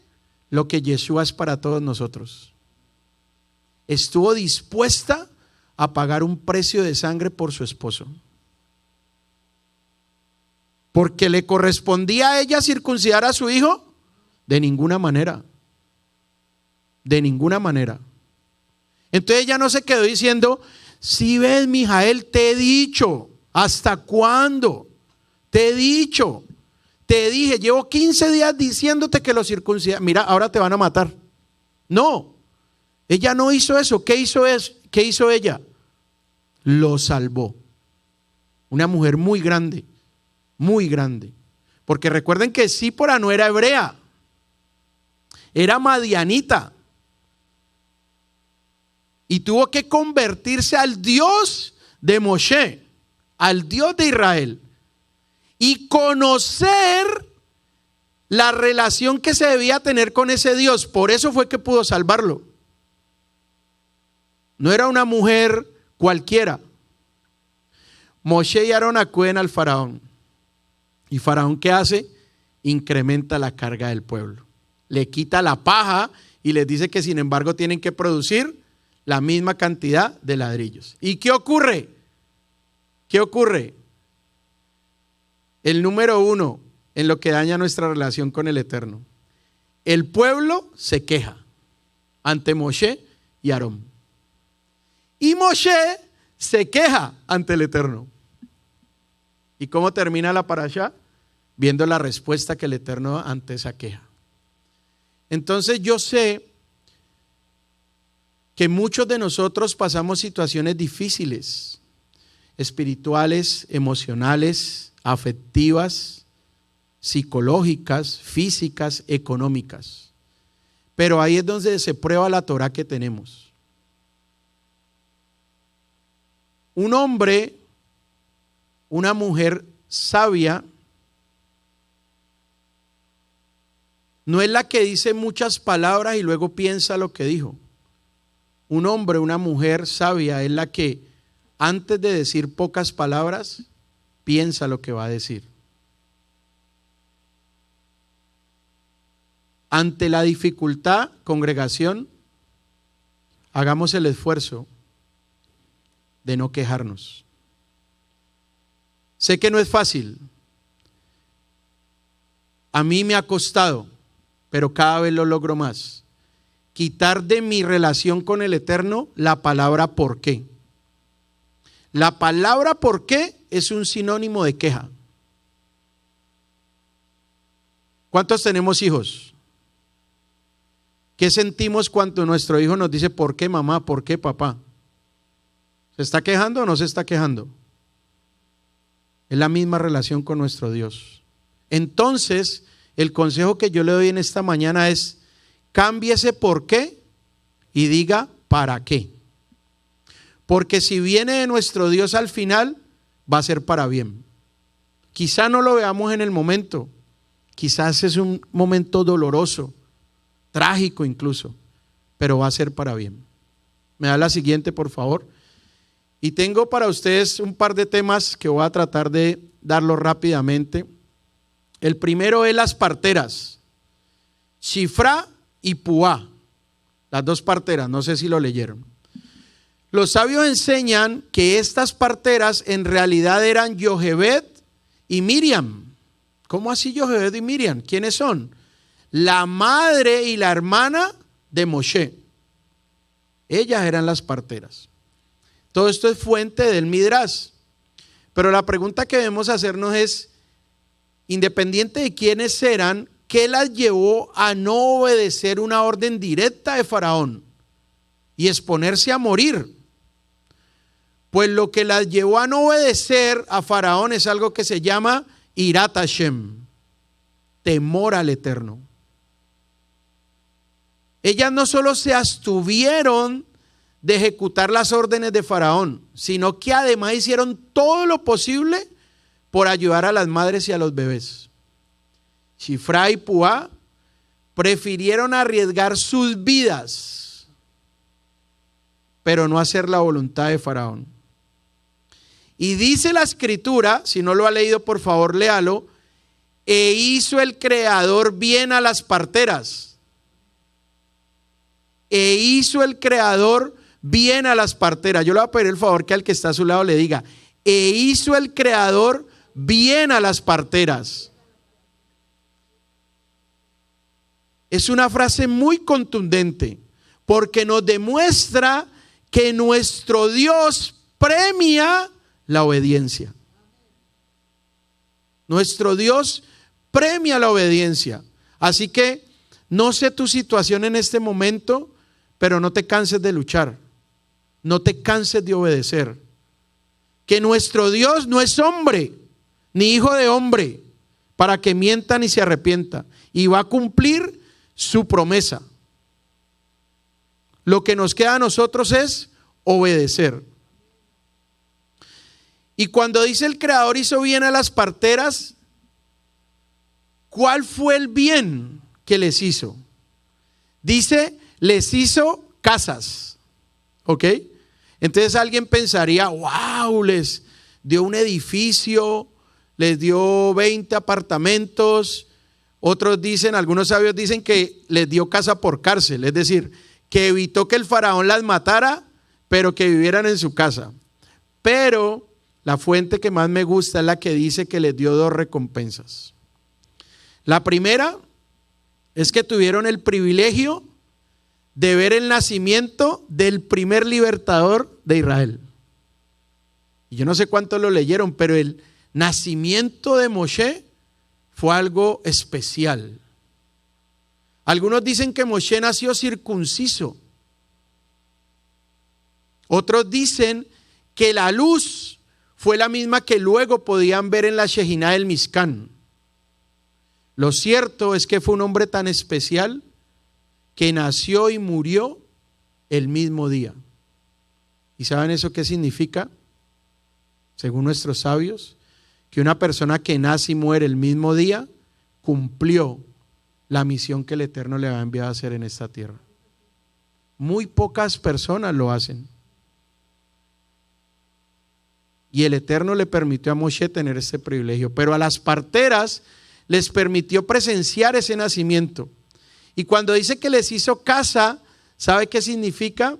lo que Yeshua es para todos nosotros. Estuvo dispuesta a pagar un precio de sangre por su esposo. ¿Porque le correspondía a ella circuncidar a su hijo? De ninguna manera. De ninguna manera. Entonces ella no se quedó diciendo, si ves, Mijael, te he dicho, ¿hasta cuándo? Te he dicho, te dije, llevo 15 días diciéndote que lo circuncida. Mira, ahora te van a matar. No, ella no hizo eso. ¿Qué hizo ella? Lo salvó. Una mujer muy grande, muy grande. Porque recuerden que Sípora no era hebrea, era madianita. Y tuvo que convertirse al Dios de Moshe, al Dios de Israel. Y conocer la relación que se debía tener con ese Dios. Por eso fue que pudo salvarlo. No era una mujer cualquiera. Moshe y Aarón acuden al faraón. ¿Y faraón qué hace? Incrementa la carga del pueblo. Le quita la paja y les dice que sin embargo tienen que producir la misma cantidad de ladrillos. ¿Y qué ocurre? ¿Qué ocurre? El número 1 en lo que daña nuestra relación con el Eterno. El pueblo se queja ante Moshe y Aarón. Y Moshe se queja ante el Eterno. ¿Y cómo termina la parashá? Viendo la respuesta que el Eterno da ante esa queja. Entonces yo sé que muchos de nosotros pasamos situaciones difíciles, espirituales, emocionales, afectivas, psicológicas, físicas, económicas. Pero ahí es donde se prueba la Torah que tenemos. Un hombre, una mujer sabia, no es la que dice muchas palabras y luego piensa lo que dijo. Un hombre, una mujer sabia es la que antes de decir pocas palabras, piensa lo que va a decir. Ante la dificultad, congregación, hagamos el esfuerzo de no quejarnos. Sé que no es fácil. A mí me ha costado, pero cada vez lo logro más. Quitar de mi relación con el Eterno la palabra ¿por qué? La palabra ¿por qué? Es un sinónimo de queja. ¿Cuántos tenemos hijos? ¿Qué sentimos cuando nuestro hijo nos dice ¿por qué mamá? ¿Por qué papá? ¿Se está quejando o no se está quejando? Es la misma relación con nuestro Dios. Entonces, el consejo que yo le doy en esta mañana es: cambie ese por qué y diga para qué. Porque si viene de nuestro Dios al final, va a ser para bien. Quizá no lo veamos en el momento. Quizás es un momento doloroso, trágico incluso, pero va a ser para bien. Me da la siguiente, por favor. Y tengo para ustedes un par de temas que voy a tratar de darlos rápidamente. El primero es las parteras. Shifra y Puá, las dos parteras, no sé si lo leyeron. Los sabios enseñan que estas parteras en realidad eran Yochebed y Miriam. ¿Cómo así Yochebed y Miriam? ¿Quiénes son? La madre y la hermana de Moshe. Ellas eran las parteras. Todo esto es fuente del Midrash. Pero la pregunta que debemos hacernos es, independiente de quiénes eran, ¿qué las llevó a no obedecer una orden directa de Faraón y exponerse a morir? Pues lo que las llevó a no obedecer a Faraón es algo que se llama Irat Hashem, temor al Eterno. Ellas no solo se abstuvieron de ejecutar las órdenes de Faraón, sino que además hicieron todo lo posible por ayudar a las madres y a los bebés. Shifra y Puá prefirieron arriesgar sus vidas, pero no hacer la voluntad de Faraón. Y dice la escritura, si no lo ha leído por favor léalo, e hizo el Creador bien a las parteras. E hizo el Creador bien a las parteras. Yo le voy a pedir el favor que al que está a su lado le diga, e hizo el Creador bien a las parteras. Es una frase muy contundente porque nos demuestra que nuestro Dios premia la obediencia. Nuestro Dios premia la obediencia. Así que no sé tu situación en este momento, pero no te canses de luchar. No te canses de obedecer. Que nuestro Dios no es hombre, ni hijo de hombre, para que mienta ni se arrepienta. Y va a cumplir su promesa. Lo que nos queda a nosotros es obedecer. Y cuando dice el Creador hizo bien a las parteras, ¿cuál fue el bien que les hizo? Dice, les hizo casas. ¿Ok? Entonces alguien pensaría, wow, les dio un edificio, les dio 20 apartamentos. Otros dicen, algunos sabios dicen que les dio casa por cárcel, es decir, que evitó que el faraón las matara, pero que vivieran en su casa. Pero la fuente que más me gusta es la que dice que les dio dos recompensas. La primera es que tuvieron el privilegio de ver el nacimiento del primer libertador de Israel. Y yo no sé cuántos lo leyeron, pero el nacimiento de Moshe fue algo especial. Algunos dicen que Moshe nació circunciso. Otros dicen que la luz fue la misma que luego podían ver en la Shejiná del Mizcán. Lo cierto es que fue un hombre tan especial que nació y murió el mismo día. ¿Y saben eso qué significa? Según nuestros sabios, que una persona que nace y muere el mismo día cumplió la misión que el Eterno le ha enviado a hacer en esta tierra. Muy pocas personas lo hacen. Y el Eterno le permitió a Moshe tener ese privilegio, pero a las parteras les permitió presenciar ese nacimiento. Y cuando dice que les hizo casa, ¿sabe qué significa?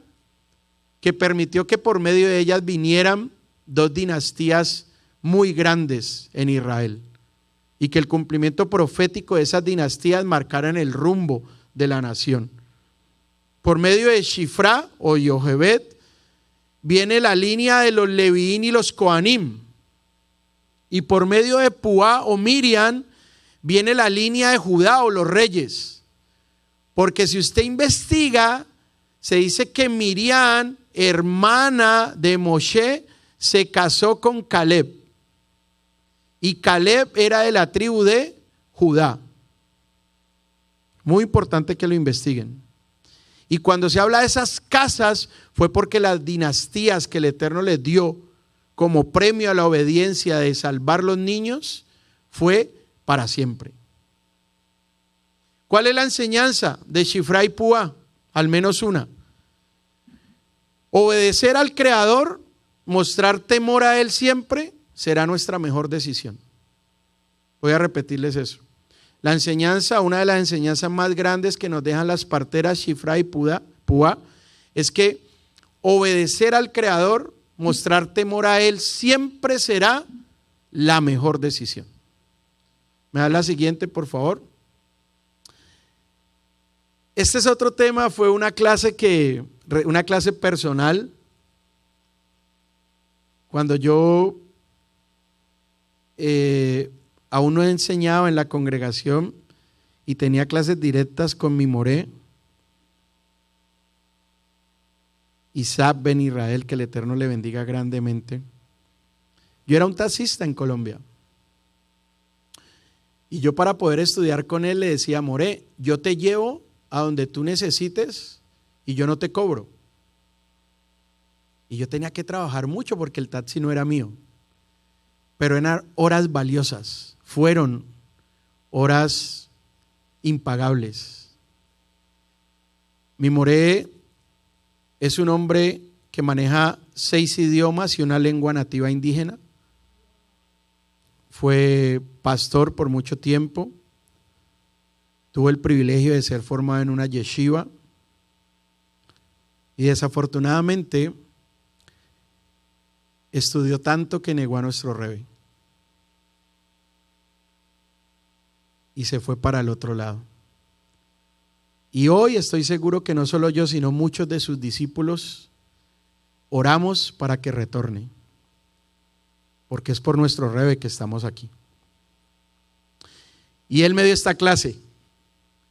Que permitió que por medio de ellas vinieran dos dinastías muy grandes en Israel. Y que el cumplimiento profético de esas dinastías marcaran el rumbo de la nación. Por medio de Shifra o Yohebed viene la línea de los Levín y los Coanim. Y por medio de Puá o Miriam viene la línea de Judá o los reyes. Porque si usted investiga, se dice que Miriam, hermana de Moshe, se casó con Caleb. Y Caleb era de la tribu de Judá. Muy importante que lo investiguen. Y cuando se habla de esas casas, fue porque las dinastías que el Eterno les dio como premio a la obediencia de salvar los niños, fue para siempre. ¿Cuál es la enseñanza de Shifra y Puá? Al menos una. Obedecer al Creador, mostrar temor a Él siempre, será nuestra mejor decisión. Voy a repetirles eso. La enseñanza, una de las enseñanzas más grandes que nos dejan las parteras Shifra y Puá, es que obedecer al Creador, mostrar temor a Él, siempre será la mejor decisión. ¿Me da la siguiente, por favor? Este es otro tema, fue una clase personal. Cuando yo aún no enseñaba en la congregación y tenía clases directas con mi moré, Isaac Ben Israel, que el Eterno le bendiga grandemente. Yo era un taxista en Colombia. Y yo, para poder estudiar con él, le decía: moré, yo te llevo a donde tú necesites y yo no te cobro. Y yo tenía que trabajar mucho porque el taxi no era mío. Pero eran horas valiosas, fueron horas impagables. Mi moré es un hombre que maneja 6 idiomas y una lengua nativa indígena. Fue pastor por mucho tiempo. Tuvo el privilegio de ser formado en una yeshiva. Y desafortunadamente estudió tanto que negó a nuestro Rebbe. Y se fue para el otro lado. Y hoy estoy seguro que no solo yo, sino muchos de sus discípulos oramos para que retorne. Porque es por nuestro Rebbe que estamos aquí. Y él me dio esta clase.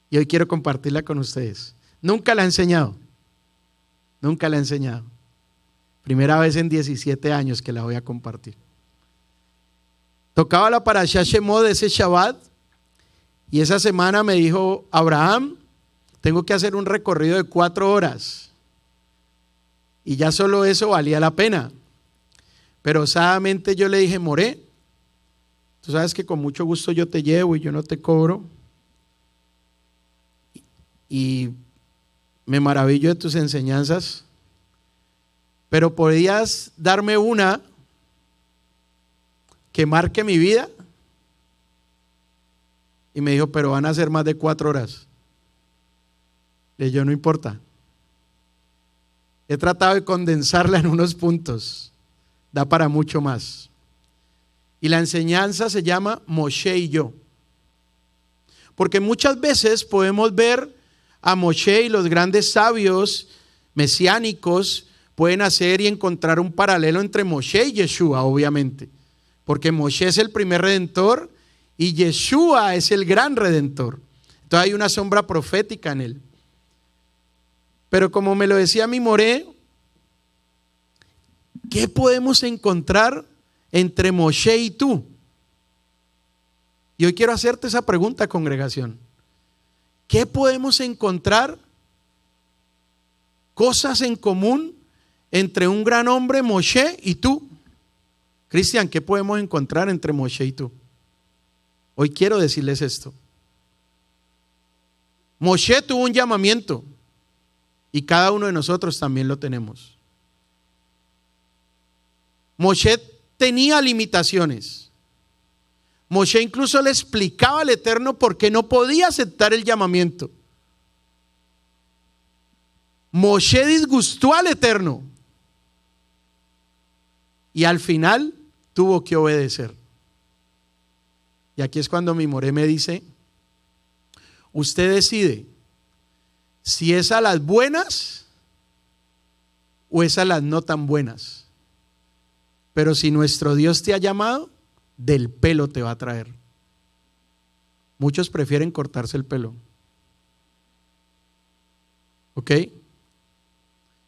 Y hoy quiero compartirla con ustedes. Nunca la he enseñado. Nunca la he enseñado. Primera vez en 17 años que la voy a compartir. Tocaba la Parashá Shemot de ese Shabbat. Y esa semana me dijo: Abraham, tengo que hacer un recorrido de 4 horas. Y ya solo eso valía la pena. Pero osadamente yo le dije: Moré, tú sabes que con mucho gusto yo te llevo y yo no te cobro. Y me maravillo de tus enseñanzas, pero ¿podrías darme una que marque mi vida? Y me dijo: pero van a ser más de 4 horas. Le dije: no importa. He tratado de condensarla en unos puntos. Da para mucho más. Y la enseñanza se llama Moshe y yo. Porque muchas veces podemos ver a Moshe y los grandes sabios mesiánicos pueden hacer y encontrar un paralelo entre Moshe y Yeshua, obviamente. Porque Moshe es el primer redentor y Yeshua es el gran redentor. Entonces hay una sombra profética en él. Pero como me lo decía mi Moré, ¿qué podemos encontrar entre Moshe y tú? Y hoy quiero hacerte esa pregunta, congregación. ¿Qué podemos encontrar? Cosas en común entre un gran hombre, Moshe, y tú. Cristian, ¿qué podemos encontrar entre Moshe y tú? Hoy quiero decirles esto. Moshe tuvo un llamamiento y cada uno de nosotros también lo tenemos. Moshe tenía limitaciones. Moshe incluso le explicaba al Eterno por qué no podía aceptar el llamamiento. Moshe disgustó al Eterno y al final tuvo que obedecer. Y aquí es cuando mi Moré me dice: usted decide si es a las buenas o es a las no tan buenas. Pero si nuestro Dios te ha llamado, del pelo te va a traer. Muchos prefieren cortarse el pelo. ¿Ok?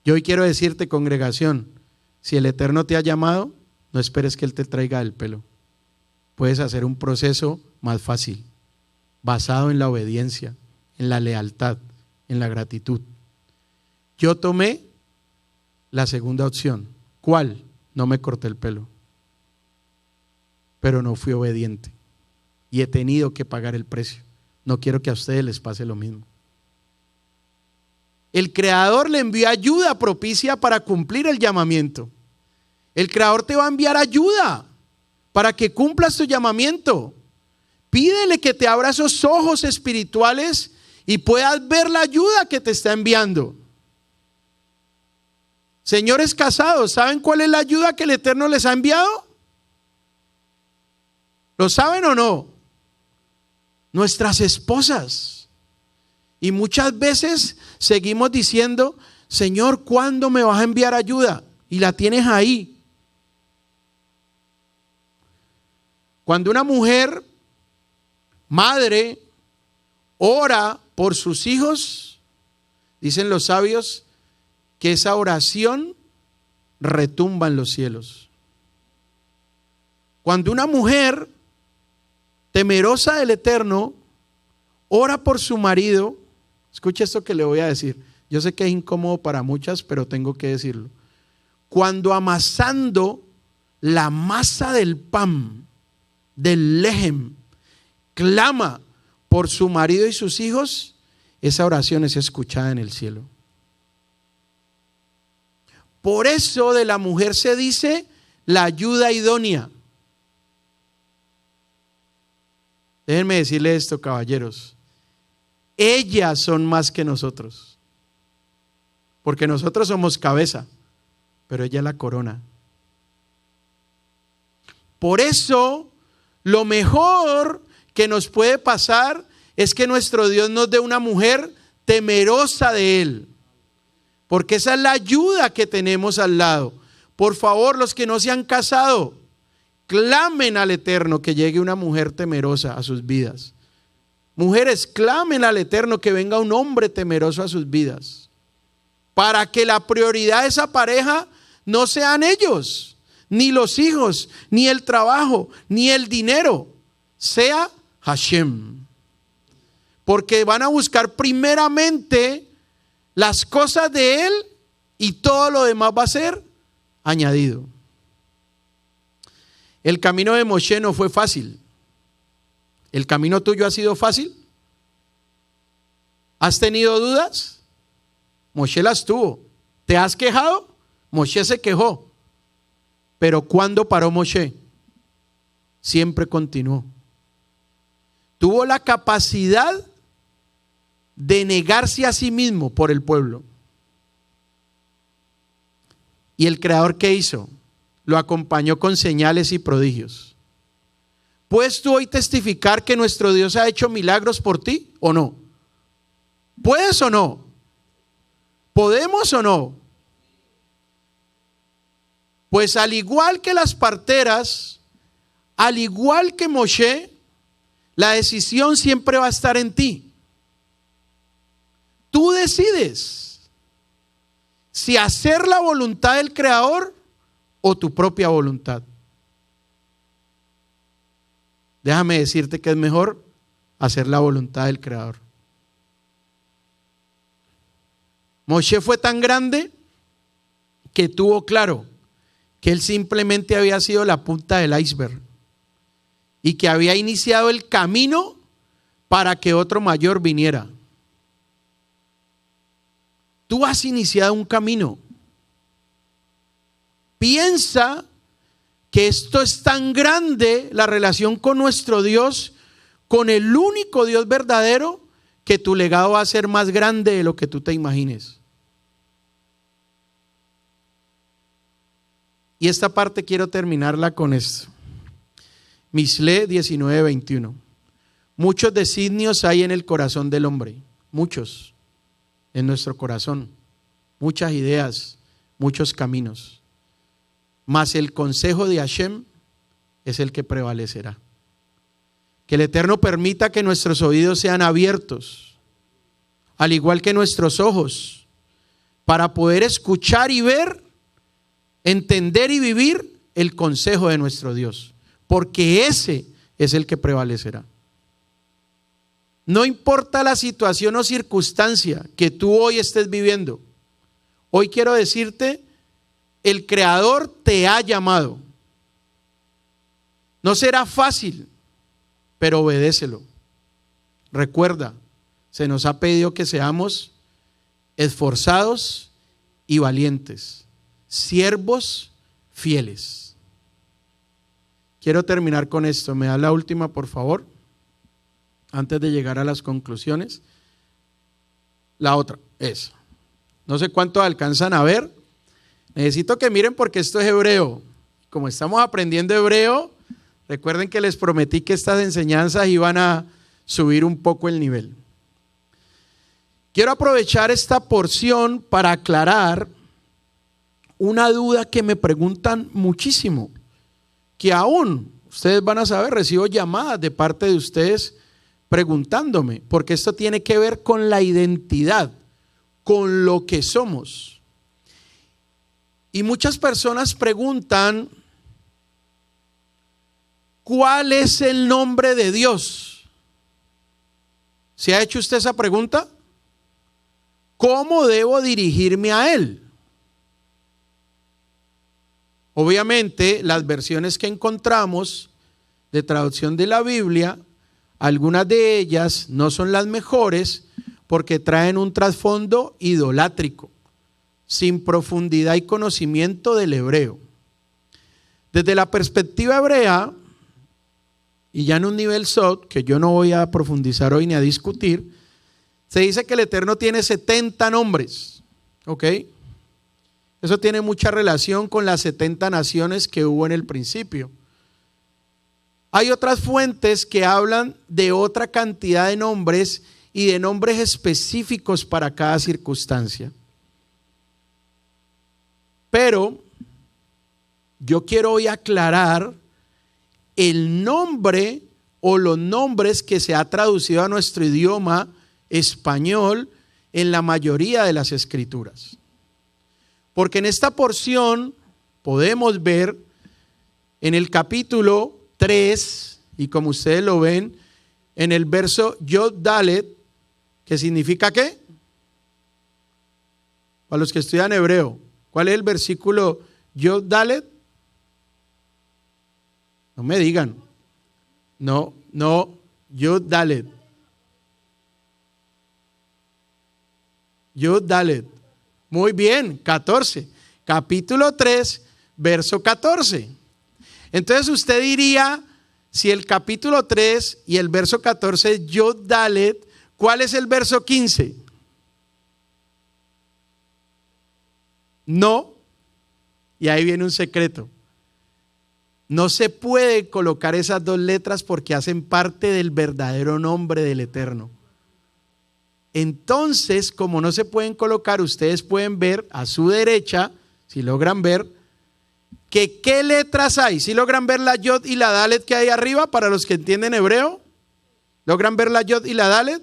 Yo hoy quiero decirte, congregación, si el Eterno te ha llamado, no esperes que Él te traiga el pelo. Puedes hacer un proceso más fácil, basado en la obediencia, en la lealtad, en la gratitud. Yo tomé la segunda opción. ¿Cuál? No me corté el pelo, pero no fui obediente y he tenido que pagar el precio. No quiero que a ustedes les pase lo mismo. El Creador le envió ayuda propicia para cumplir el llamamiento. El Creador te va a enviar ayuda para que cumplas tu llamamiento. Pídele que te abra esos ojos espirituales y puedas ver la ayuda que te está enviando. Señores casados, ¿saben cuál es la ayuda que el Eterno les ha enviado? ¿Lo saben o no? Nuestras esposas. Y muchas veces seguimos diciendo: Señor, ¿cuándo me vas a enviar ayuda? Y la tienes ahí. Cuando una mujer, madre, ora por sus hijos, dicen los sabios que esa oración retumba en los cielos. Cuando una mujer temerosa del Eterno ora por su marido, escucha esto que le voy a decir. Yo sé que es incómodo para muchas, pero tengo que decirlo. Cuando amasando la masa del pan, del lejem, clama por su marido y sus hijos, esa oración es escuchada en el cielo. Por eso de la mujer se dice la ayuda idónea. Déjenme decirle esto, caballeros. Ellas son más que nosotros. Porque nosotros somos cabeza, pero ella es la corona. Por eso, lo mejor que nos puede pasar es que nuestro Dios nos dé una mujer temerosa de Él. Porque esa es la ayuda que tenemos al lado. Por favor, los que no se han casado, clamen al Eterno que llegue una mujer temerosa a sus vidas. Mujeres, clamen al Eterno que venga un hombre temeroso a sus vidas. Para que la prioridad de esa pareja no sean ellos, ni los hijos, ni el trabajo, ni el dinero. Sea Hashem. porque van a buscar primeramente las cosas de Él y todo lo demás va a ser añadido. El camino de Moshe no fue fácil. ¿El camino tuyo ha sido fácil? ¿Has tenido dudas? Moshe las tuvo. ¿Te has quejado? Moshe se quejó. Pero ¿cuándo paró Moshe? Siempre continuó. Tuvo la capacidad de negarse a sí mismo por el pueblo. ¿Y el Creador qué hizo? Lo acompañó con señales y prodigios. ¿Puedes tú hoy testificar que nuestro Dios ha hecho milagros por ti o no? ¿Puedes o no? ¿Podemos o no? Pues al igual que las parteras, al igual que Moshe, la decisión siempre va a estar en ti. Tú decides si hacer la voluntad del Creador o tu propia voluntad. Déjame decirte que es mejor hacer la voluntad del Creador. Moshe fue tan grande que tuvo claro que él simplemente había sido la punta del iceberg y que había iniciado el camino para que otro mayor viniera. Tú has iniciado un camino. Piensa que esto es tan grande, la relación con nuestro Dios, con el único Dios verdadero, que tu legado va a ser más grande de lo que tú te imagines. Y esta parte quiero terminarla con esto. Mishle 19:21. Muchos designios hay en el corazón del hombre, muchos en nuestro corazón, muchas ideas, muchos caminos. Mas el consejo de Hashem es el que prevalecerá. Que el Eterno permita que nuestros oídos sean abiertos, al igual que nuestros ojos, para poder escuchar y ver, entender y vivir el consejo de nuestro Dios, porque ese es el que prevalecerá. No importa la situación o circunstancia que tú hoy estés viviendo, hoy quiero decirte, el Creador te ha llamado. No será fácil, pero obedécelo. Recuerda, se nos ha pedido que seamos esforzados y valientes, siervos fieles. Quiero terminar con esto. ¿Me da la última, por favor? Antes de llegar a las conclusiones. La otra, esa. No sé cuánto alcanzan a ver. Necesito que miren porque esto es hebreo. Como estamos aprendiendo hebreo, recuerden que les prometí que estas enseñanzas iban a subir un poco el nivel. Quiero aprovechar esta porción para aclarar una duda que me preguntan muchísimo, que aún ustedes van a saber, recibo llamadas de parte de ustedes preguntándome, porque esto tiene que ver con la identidad, con lo que somos. Y muchas personas preguntan, ¿cuál es el nombre de Dios? ¿Se ha hecho usted esa pregunta? ¿Cómo debo dirigirme a Él? Obviamente, las versiones que encontramos de traducción de la Biblia, algunas de ellas no son las mejores porque traen un trasfondo idolátrico, sin profundidad y conocimiento del hebreo. Desde la perspectiva hebrea, y ya en un nivel SOT, que yo no voy a profundizar hoy ni a discutir, se dice que el Eterno tiene 70 nombres, ¿ok? Eso tiene mucha relación con las 70 naciones que hubo en el principio. Hay otras fuentes que hablan de otra cantidad de nombres y de nombres específicos para cada circunstancia. Pero yo quiero hoy aclarar el nombre o los nombres que se ha traducido a nuestro idioma español en la mayoría de las escrituras. Porque en esta porción podemos ver en el capítulo 3, y como ustedes lo ven, en el verso Yod Dalet, que significa ¿qué? Para los que estudian hebreo, ¿cuál es el versículo Yod Dalet? No me digan. No, Yod Dalet. Yod Dalet. Muy bien, 14. Capítulo 3, verso 14. Entonces usted diría, si el capítulo 3 y el verso 14 es Yod Dalet, ¿cuál es el verso 15? No. Y ahí viene un secreto. No se puede colocar esas dos letras porque hacen parte del verdadero nombre del Eterno. Entonces, como no se pueden colocar, ustedes pueden ver a su derecha, si logran ver, que ¿qué letras hay? ¿Sí logran ver la Yod y la Dalet que hay arriba para los que entienden hebreo? ¿Logran ver la Yod y la Dalet?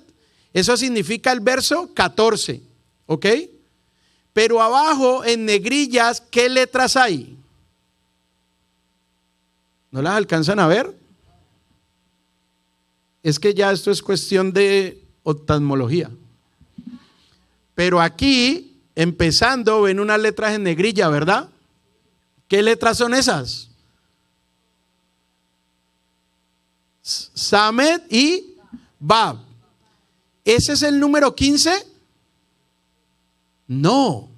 Eso significa el verso 14, ¿ok? Pero abajo en negrillas, ¿qué letras hay? ¿No las alcanzan a ver? Es que ya esto es cuestión de oftalmología. Pero aquí, empezando, ven unas letras en negrilla, ¿verdad? ¿Qué letras son esas? Samet y Bab. ¿Ese es el número 15? No.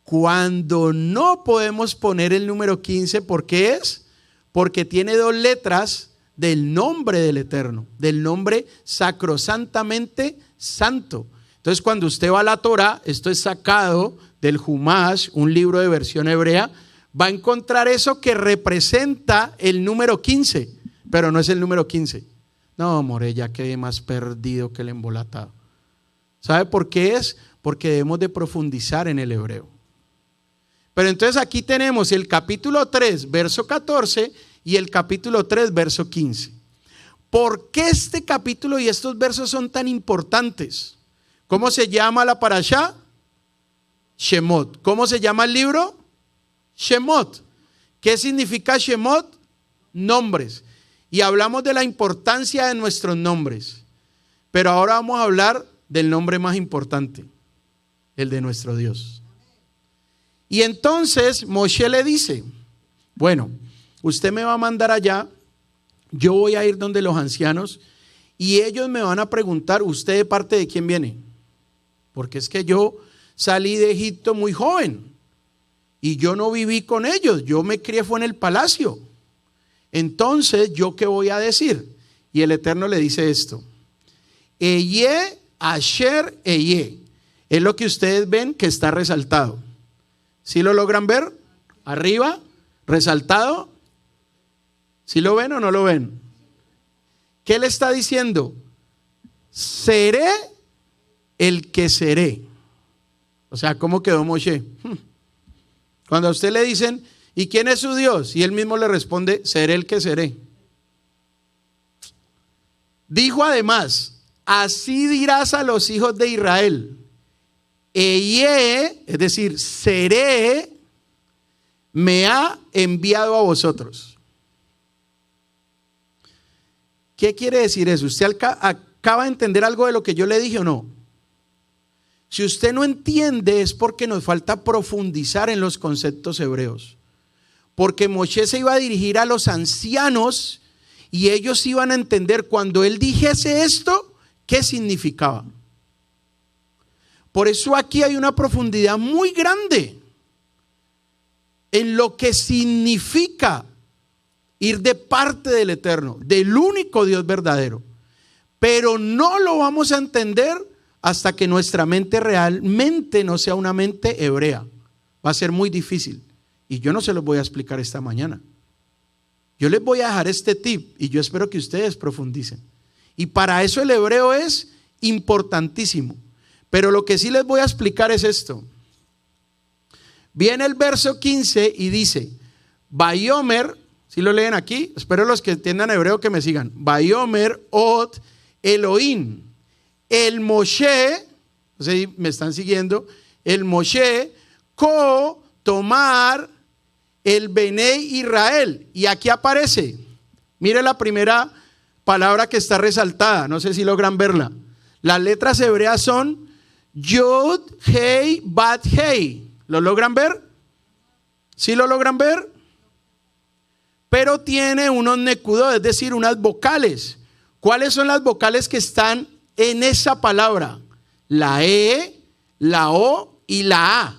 Cuando no podemos poner el número 15, ¿por qué es? Porque tiene dos letras del nombre del Eterno, del nombre sacrosantamente santo. Entonces, cuando usted va a la Torá, esto es sacado del Humash, un libro de versión hebrea, va a encontrar eso que representa el número 15, pero no es el número 15. No, more, ya quedé más perdido que el embolatado. ¿Sabe por qué es? Porque debemos de profundizar en el hebreo. Pero entonces aquí tenemos el capítulo 3, verso 14 y el capítulo 3, verso 15. ¿Por qué este capítulo y estos versos son tan importantes? ¿Cómo se llama la parashá? Shemot. ¿Cómo se llama el libro? Shemot. ¿Qué significa Shemot? Nombres. Y hablamos de la importancia de nuestros nombres. Pero ahora vamos a hablar del nombre más importante, el de nuestro Dios. Y entonces Moshe le dice, bueno, usted me va a mandar allá, yo voy a ir donde los ancianos y ellos me van a preguntar, ¿usted de parte de quién viene? Porque es que yo salí de Egipto muy joven y yo no viví con ellos, yo me crié fue en el palacio. Entonces, ¿yo qué voy a decir? Y el Eterno le dice esto, Eye Asher Eye, es lo que ustedes ven que está resaltado. ¿Sí lo logran ver? Arriba, resaltado. ¿Sí lo ven o no lo ven? ¿Qué le está diciendo? Seré el que seré. O sea, ¿cómo quedó Moshe? Cuando a usted le dicen, ¿y quién es su Dios? Y él mismo le responde, seré el que seré. Dijo además, así dirás a los hijos de Israel, Eye, es decir, seré, me ha enviado a vosotros. ¿Qué quiere decir eso? ¿Usted acaba de entender algo de lo que yo le dije o no? Si usted no entiende es porque nos falta profundizar en los conceptos hebreos. Porque Moshe se iba a dirigir a los ancianos y ellos iban a entender cuando él dijese esto, ¿qué significaba? Por eso aquí hay una profundidad muy grande en lo que significa ir de parte del Eterno, del único Dios verdadero. Pero no lo vamos a entender hasta que nuestra mente realmente no sea una mente hebrea. Va a ser muy difícil. Y yo no se los voy a explicar esta mañana. Yo les voy a dejar este tip y yo espero que ustedes profundicen. Y para eso el hebreo es importantísimo. Pero lo que sí les voy a explicar es esto. Viene el verso 15 y dice, Vayomer, si lo leen aquí, espero los que entiendan hebreo que me sigan. Vayomer Ot Elohim, el Moshe, no sé si me están siguiendo, el Moshe, tomar el Benei Israel. Y aquí aparece, mire la primera palabra que está resaltada. No sé si logran verla. Las letras hebreas son Yud, Hei, Bat, Hei. ¿Lo logran ver? ¿Sí lo logran ver? Pero tiene unos nekudot, es decir, unas vocales. ¿Cuáles son las vocales que están en esa palabra? La E, la O y la A.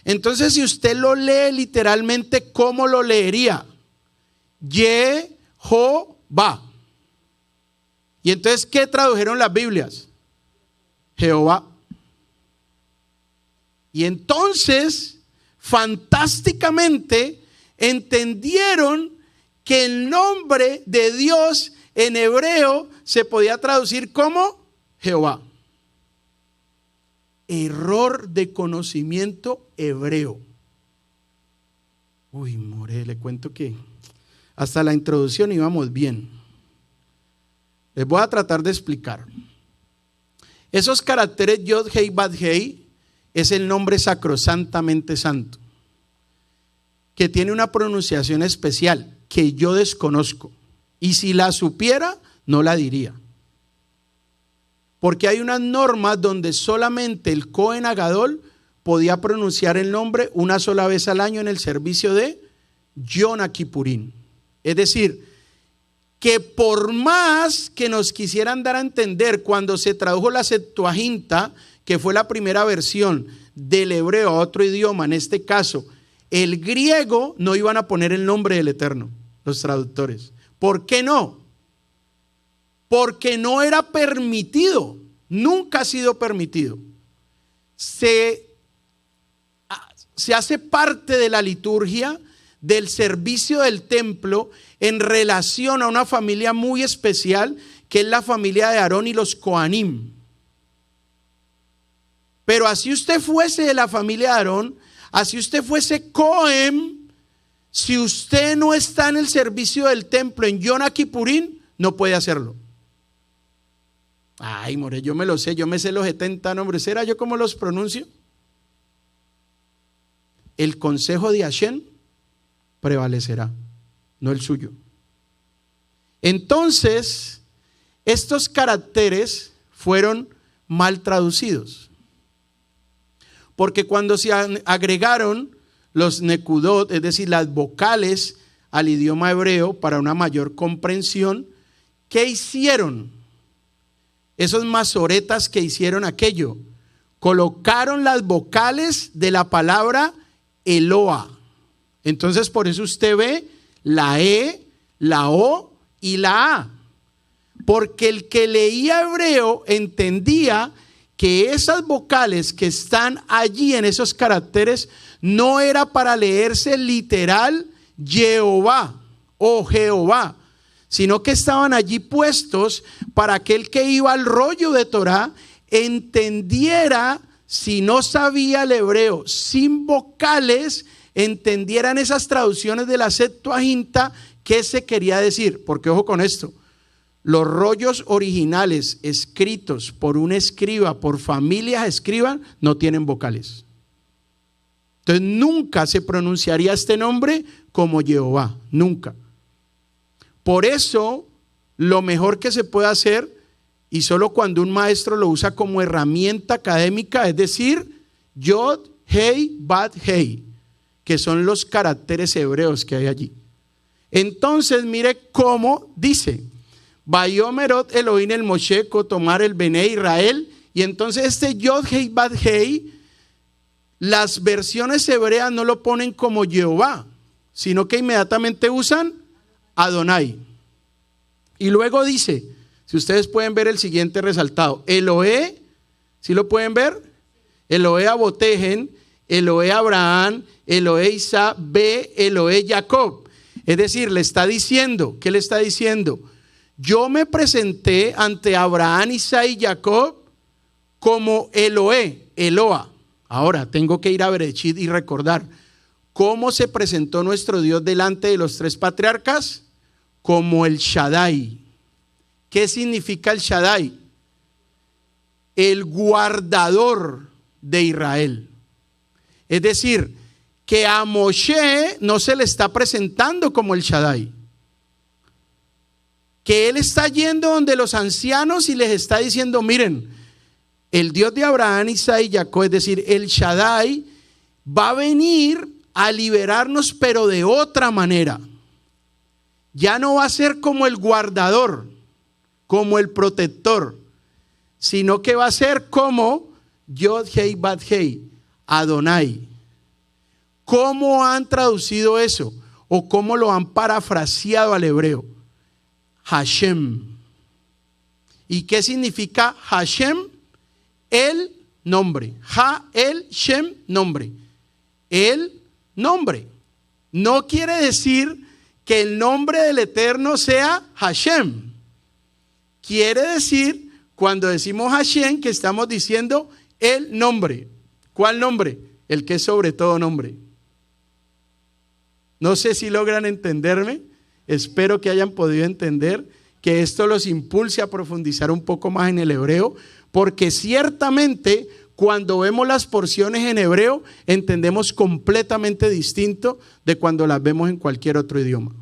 Entonces, si usted lo lee literalmente, ¿cómo lo leería? Yehová. Y entonces, ¿qué tradujeron las Biblias? Jehová. Y entonces, fantásticamente, entendieron que el nombre de Dios en hebreo se podía traducir como Jehová. Error de conocimiento hebreo. Uy, more, le cuento que hasta la introducción íbamos bien. Les voy a tratar de explicar. Esos caracteres Yod, Hei, Bat, Hei es el nombre sacrosantamente santo, que tiene una pronunciación especial que yo desconozco, y si la supiera no la diría, porque hay unas normas donde solamente el Cohen Agadol podía pronunciar el nombre una sola vez al año en el servicio de Yom Kippurín. Es decir, que por más que nos quisieran dar a entender cuando se tradujo la Septuaginta, que fue la primera versión del hebreo a otro idioma, en este caso el griego, no iban a poner el nombre del Eterno, los traductores. ¿Por qué no? Porque no era permitido, nunca ha sido permitido. Se hace parte de la liturgia del servicio del templo en relación a una familia muy especial, que es la familia de Aarón y los Coanim. Pero así usted fuese de la familia de Aarón, así usted fuese Cohen, si usted no está en el servicio del templo en Yom Kippurín, no puede hacerlo. Ay, more, yo me lo sé, yo me sé los 70 nombres. ¿Será yo cómo los pronuncio? El consejo de Hashem prevalecerá, no el suyo. Entonces, estos caracteres fueron mal traducidos, porque cuando se agregaron los nekudot, es decir, las vocales al idioma hebreo para una mayor comprensión, ¿qué hicieron? Esos masoretas que hicieron aquello, colocaron las vocales de la palabra Eloa. Entonces por eso usted ve la E, la O y la A, porque el que leía hebreo entendía que esas vocales que están allí en esos caracteres no era para leerse literal Jehová o Jehová, sino que estaban allí puestos para que el que iba al rollo de Torah entendiera, si no sabía el hebreo sin vocales, entendieran esas traducciones de la Septuaginta, qué se quería decir. Porque ojo con esto, los rollos originales escritos por un escriba, por familias escriban, no tienen vocales. Entonces nunca se pronunciaría este nombre como Jehová, nunca. Por eso lo mejor que se puede hacer, y solo cuando un maestro lo usa como herramienta académica, es decir, Yod, Hei, Bat, Hei, que son los caracteres hebreos que hay allí. Entonces mire cómo dice: Vayomerot Elohim el Moshe tomar el Bene Israel. Y entonces este Yod, Hei, Bat, Hei, las versiones hebreas no lo ponen como Jehová, sino que inmediatamente usan Adonai. Y luego dice, si ustedes pueden ver el siguiente resaltado, Eloé, ¿sí lo pueden ver? Eloé Abotegen, Eloé Abraham, Eloé Isaac, Eloé Jacob. Es decir, le está diciendo, ¿qué le está diciendo? Yo me presenté ante Abraham, Isaac y Jacob como Eloé, Eloa. Ahora tengo que ir a Bereshit y recordar cómo se presentó nuestro Dios delante de los tres patriarcas, como el Shaddai. ¿Qué significa el Shaddai? El guardador de Israel. Es decir, que a Moshe no se le está presentando como el Shaddai. que él está yendo donde los ancianos y les está diciendo, miren, el Dios de Abraham, Isaac y Jacob, es decir, el Shaddai, va a venir a liberarnos, pero de otra manera. Ya no va a ser como el guardador, como el protector, sino que va a ser como Yod-Hei Bad-Hei, Adonai. ¿Cómo han traducido eso? ¿O cómo lo han parafraseado al hebreo? Hashem. ¿Y qué significa Hashem? El nombre. Ha-El Shem, nombre. El nombre. No quiere decir que el nombre del Eterno sea Hashem. Quiere decir, cuando decimos Hashem, que estamos diciendo el nombre. ¿Cuál nombre? El que es sobre todo nombre. No sé si logran entenderme. Espero que hayan podido entender, que esto los impulse a profundizar un poco más en el hebreo, porque ciertamente cuando vemos las porciones en hebreo entendemos completamente distinto de cuando las vemos en cualquier otro idioma.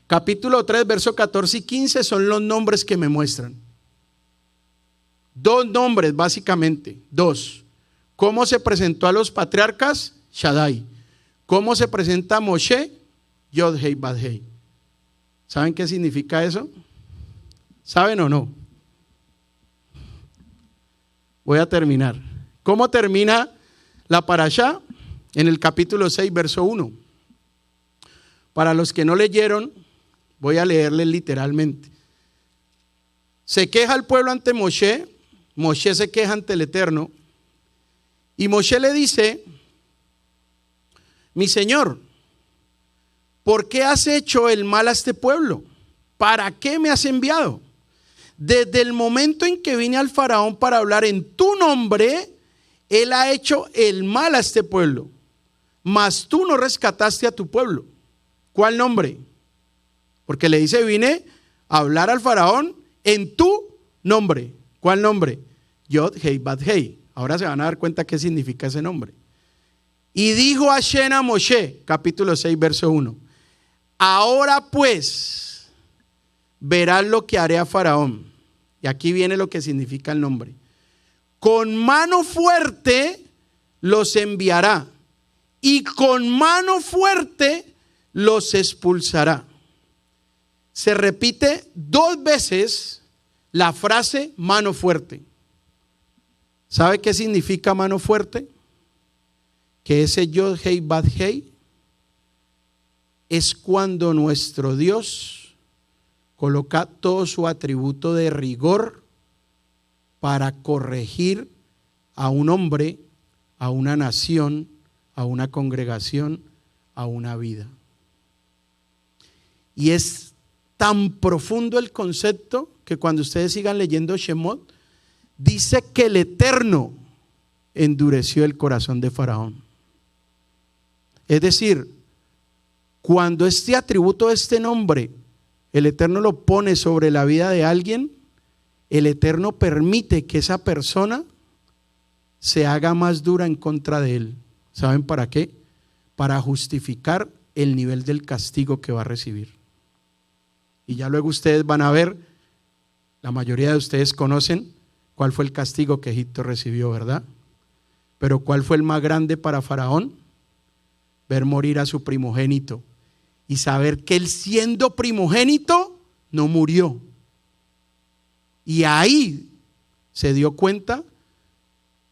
Capítulo 3, versos 14 y 15 son los nombres que me muestran. Dos nombres básicamente, dos. ¿Cómo se presentó a los patriarcas? Shaddai. ¿Cómo se presenta a Moshe? Yod-Hei Bad-Hei. ¿Saben qué significa eso? ¿Saben o no? Voy a terminar. ¿Cómo termina la parashá? En el capítulo 6, verso 1. Para los que no leyeron, voy a leerles literalmente. Se queja el pueblo ante Moshe, Moshe se queja ante el Eterno, y Moshe le dice, mi Señor, ¿por qué has hecho el mal a este pueblo? ¿Para qué me has enviado? Desde el momento en que vine al faraón para hablar en tu nombre, él ha hecho el mal a este pueblo, mas tú no rescataste a tu pueblo. ¿Cuál nombre? Porque le dice, vine a hablar al faraón en tu nombre. ¿Cuál nombre? Yod-Hei Bad-Hei. Ahora se van a dar cuenta qué significa ese nombre. Y dijo Hashem a Moshe, capítulo 6, verso 1. Ahora pues, verás lo que haré a Faraón. Y aquí viene lo que significa el nombre. Con mano fuerte los enviará y con mano fuerte los expulsará. Se repite 2 veces la frase mano fuerte. ¿Sabe qué significa mano fuerte? Que ese Yod-Hei Bad-Hei es cuando nuestro Dios coloca todo su atributo de rigor para corregir a un hombre, a una nación, a una congregación, a una vida. Y es tan profundo el concepto que cuando ustedes sigan leyendo Shemot, dice que el Eterno endureció el corazón de Faraón. Es decir, cuando este atributo, este nombre, el Eterno lo pone sobre la vida de alguien, el Eterno permite que esa persona se haga más dura en contra de él. ¿Saben para qué? Para justificar el nivel del castigo que va a recibir. Y ya luego ustedes van a ver, la mayoría de ustedes conocen cuál fue el castigo que Egipto recibió, ¿verdad? Pero ¿cuál fue el más grande para Faraón? Ver morir a su primogénito y saber que él, siendo primogénito, no murió. Y ahí se dio cuenta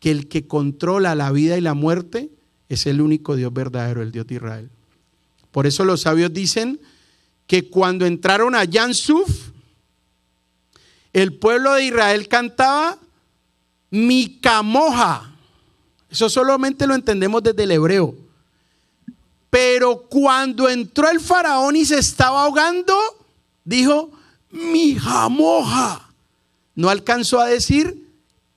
que el que controla la vida y la muerte es el único Dios verdadero, el Dios de Israel. Por eso los sabios dicen que cuando entraron a Yansuf, el pueblo de Israel cantaba Mi Camoja. Eso solamente lo entendemos desde el hebreo. Pero cuando entró el faraón y se estaba ahogando, dijo Mi Jamoja. No alcanzó a decir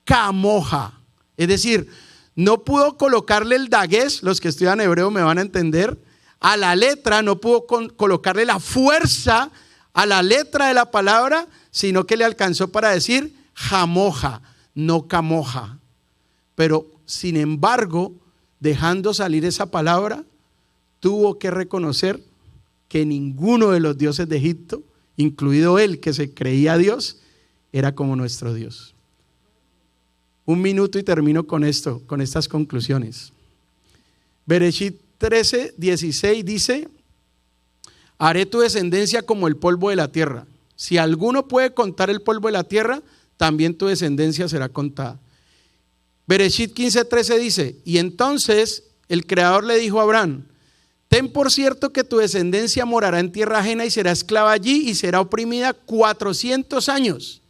Camoja. Es decir, no pudo colocarle el dagués, los que estudian hebreo me van a entender, a la letra, no pudo colocarle la fuerza a la letra de la palabra, sino que le alcanzó para decir Jamoja, no Camoja. Pero sin embargo, dejando salir esa palabra, tuvo que reconocer que ninguno de los dioses de Egipto incluido él que se creía Dios, era como nuestro Dios. Un minuto y termino con esto, con estas conclusiones. Bereshit 13:16 dice: haré tu descendencia como el polvo de la tierra. Si alguno puede contar el polvo de la tierra, también tu descendencia será contada. Bereshit 15:13 dice: y entonces el Creador le dijo a Abraham: ten por cierto que tu descendencia morará en tierra ajena y será esclava allí y será oprimida 400 años.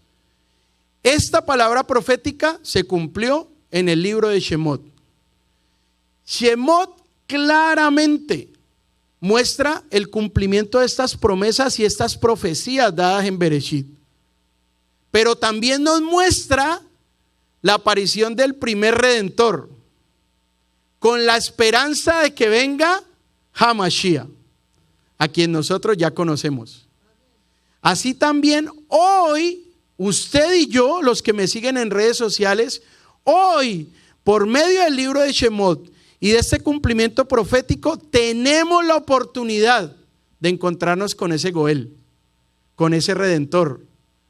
Esta palabra profética se cumplió en el libro de Shemot. Shemot claramente muestra el cumplimiento de estas promesas y estas profecías dadas en Bereshit. Pero también nos muestra la aparición del primer redentor, con la esperanza de que venga Hamashiach, a quien nosotros ya conocemos. Así también hoy, usted y yo, los que me siguen en redes sociales, hoy, por medio del libro de Shemot y de este cumplimiento profético, tenemos la oportunidad de encontrarnos con ese Goel, con ese Redentor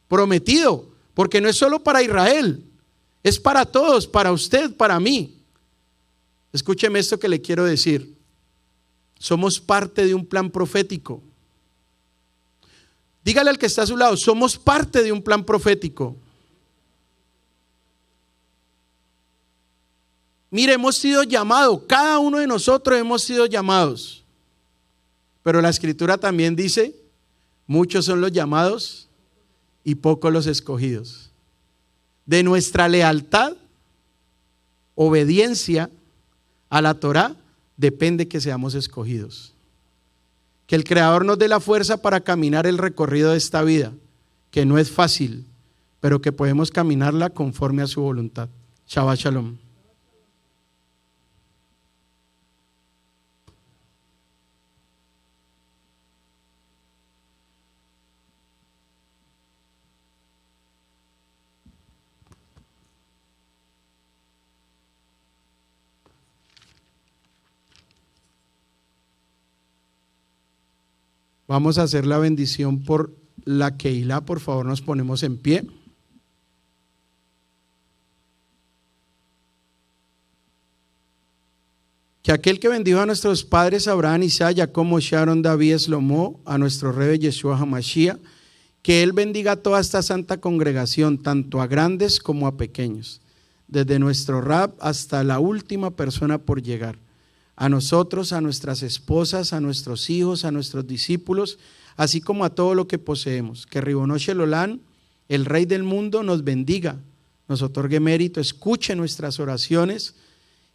prometido, porque no es solo para Israel, es para todos, para usted, para mí. Escúcheme esto que le quiero decir. Somos parte de un plan profético. Dígale al que está a su lado: somos parte de un plan profético. Mire, hemos sido llamados, cada uno de nosotros hemos sido llamados. Pero la Escritura también dice: muchos son los llamados y pocos los escogidos. De nuestra lealtad, obediencia a la Torá, depende que seamos escogidos. Que el Creador nos dé la fuerza para caminar el recorrido de esta vida, que no es fácil, pero que podemos caminarla conforme a su voluntad. Shabbat Shalom. Vamos a hacer la bendición por la Keilah. Por favor, nos ponemos en pie. Que aquel que bendijo a nuestros padres Abraham, Isaac, Jacob, Moshe, Aarón, David, Shlomo, a nuestro rey Yeshua HaMashiach, que él bendiga a toda esta santa congregación, tanto a grandes como a pequeños, desde nuestro rab hasta la última persona por llegar. A nosotros, a nuestras esposas, a nuestros hijos, a nuestros discípulos, así como a todo lo que poseemos. Que Ribono Shel Olam, el Rey del mundo, nos bendiga, nos otorgue mérito, escuche nuestras oraciones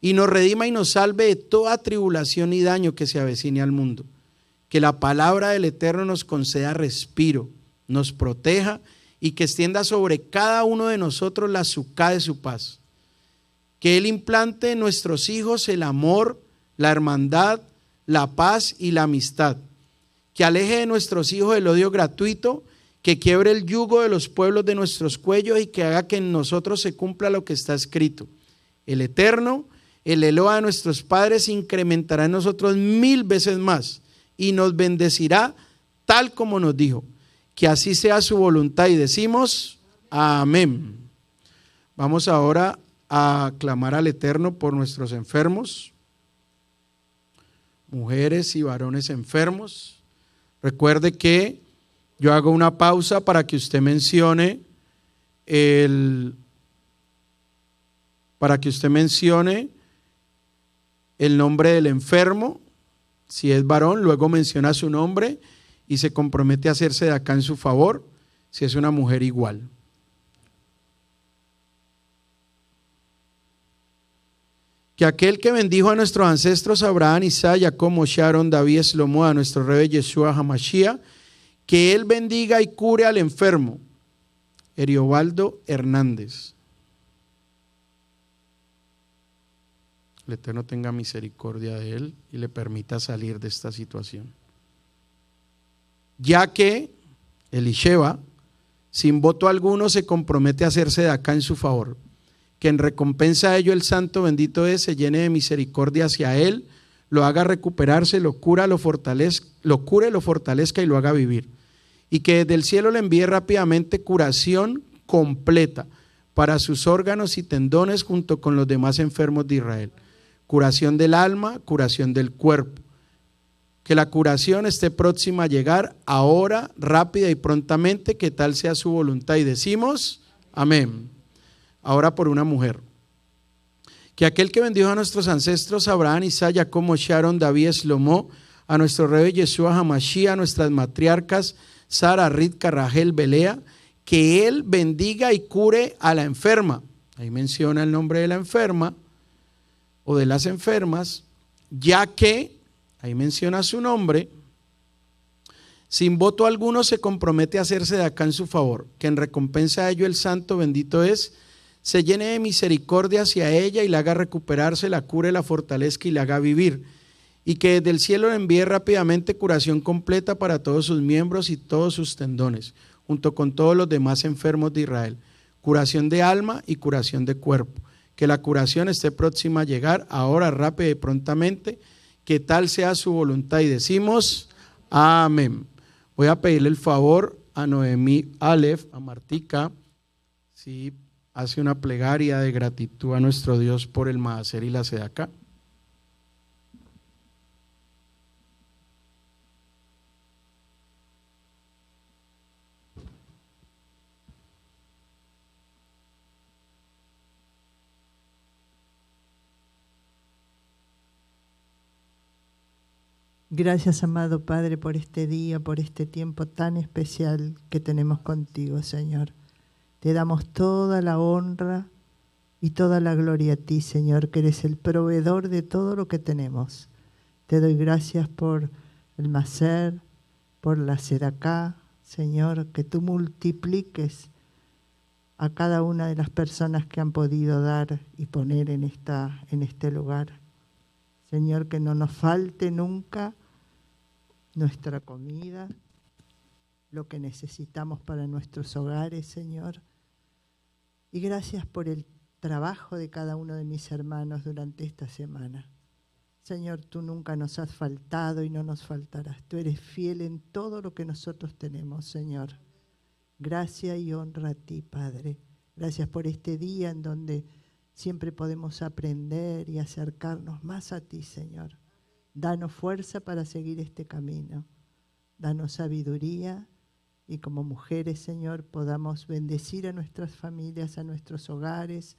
y nos redima y nos salve de toda tribulación y daño que se avecine al mundo. Que la palabra del Eterno nos conceda respiro, nos proteja y que extienda sobre cada uno de nosotros la sucá de su paz. Que Él implante en nuestros hijos el amor, la hermandad, la paz y la amistad. Que aleje de nuestros hijos el odio gratuito, que quiebre el yugo de los pueblos de nuestros cuellos y que haga que en nosotros se cumpla lo que está escrito. El Eterno, el Eloa de nuestros padres, incrementará en nosotros 1000 veces más y nos bendecirá tal como nos dijo. Que así sea su voluntad y decimos amén. Vamos ahora a clamar al Eterno por nuestros enfermos, mujeres y varones enfermos. Recuerde que yo hago una pausa para que usted mencione el nombre del enfermo. Si es varón, luego menciona su nombre y se compromete a hacerse de acá en su favor. Si es una mujer, igual. Que aquel que bendijo a nuestros ancestros Abraham, Isaac, Jacob, Moshe, Aarón, David, Shlomo, a nuestro rey Yeshua HaMashiach, que él bendiga y cure al enfermo, Eriobaldo Hernández. El Eterno tenga misericordia de él y le permita salir de esta situación. Ya que Elisheva, sin voto alguno, se compromete a hacerse de acá en su favor. Que en recompensa a ello el santo bendito es, se llene de misericordia hacia él, lo haga recuperarse, lo cure, lo fortalezca y lo haga vivir. y que desde el cielo le envíe rápidamente curación completa para sus órganos y tendones junto con los demás enfermos de Israel. Curación del alma, curación del cuerpo. Que la curación esté próxima a llegar ahora, rápida y prontamente, que tal sea su voluntad. Y decimos, amén. Ahora por una mujer. Que aquel que bendijo a nuestros ancestros, Abraham, Isaac, Jacob, Moshe, Aarón, David, Shlomo, a nuestro rey Yeshua, Hamashías, a nuestras matriarcas, Sara, Rivka, Rachel, Belea, que él bendiga y cure a la enferma. Ahí menciona el nombre de la enferma o de las enfermas, ya que, ahí menciona su nombre, sin voto alguno se compromete a hacerse de acá en su favor, que en recompensa a ello el santo bendito es, se llene de misericordia hacia ella y la haga recuperarse, la cure, la fortalezca y la haga vivir, y que desde el cielo le envíe rápidamente curación completa para todos sus miembros y todos sus tendones, junto con todos los demás enfermos de Israel, curación de alma y curación de cuerpo, que la curación esté próxima a llegar ahora, rápida y prontamente, que tal sea su voluntad. Y decimos, amén. Voy a pedirle el favor a Noemí Aleph, a Martica, si hace una plegaria de gratitud a nuestro Dios por el Maaser y la Sedacá. Gracias, amado Padre, por este día, por este tiempo tan especial que tenemos contigo, Señor. Te damos toda la honra y toda la gloria a ti, Señor, que eres el proveedor de todo lo que tenemos. Te doy gracias por el Maaser, por la Sedacá, Señor, que tú multipliques a cada una de las personas que han podido dar y poner en este lugar. Señor, que no nos falte nunca nuestra comida, lo que necesitamos para nuestros hogares, Señor. Y gracias por el trabajo de cada uno de mis hermanos durante esta semana. Señor, tú nunca nos has faltado y no nos faltarás. Tú eres fiel en todo lo que nosotros tenemos, Señor. Gracias y honra a ti, Padre. Gracias por este día en donde siempre podemos aprender y acercarnos más a ti, Señor. Danos fuerza para seguir este camino. Danos sabiduría y como mujeres, Señor, podamos bendecir a nuestras familias, a nuestros hogares,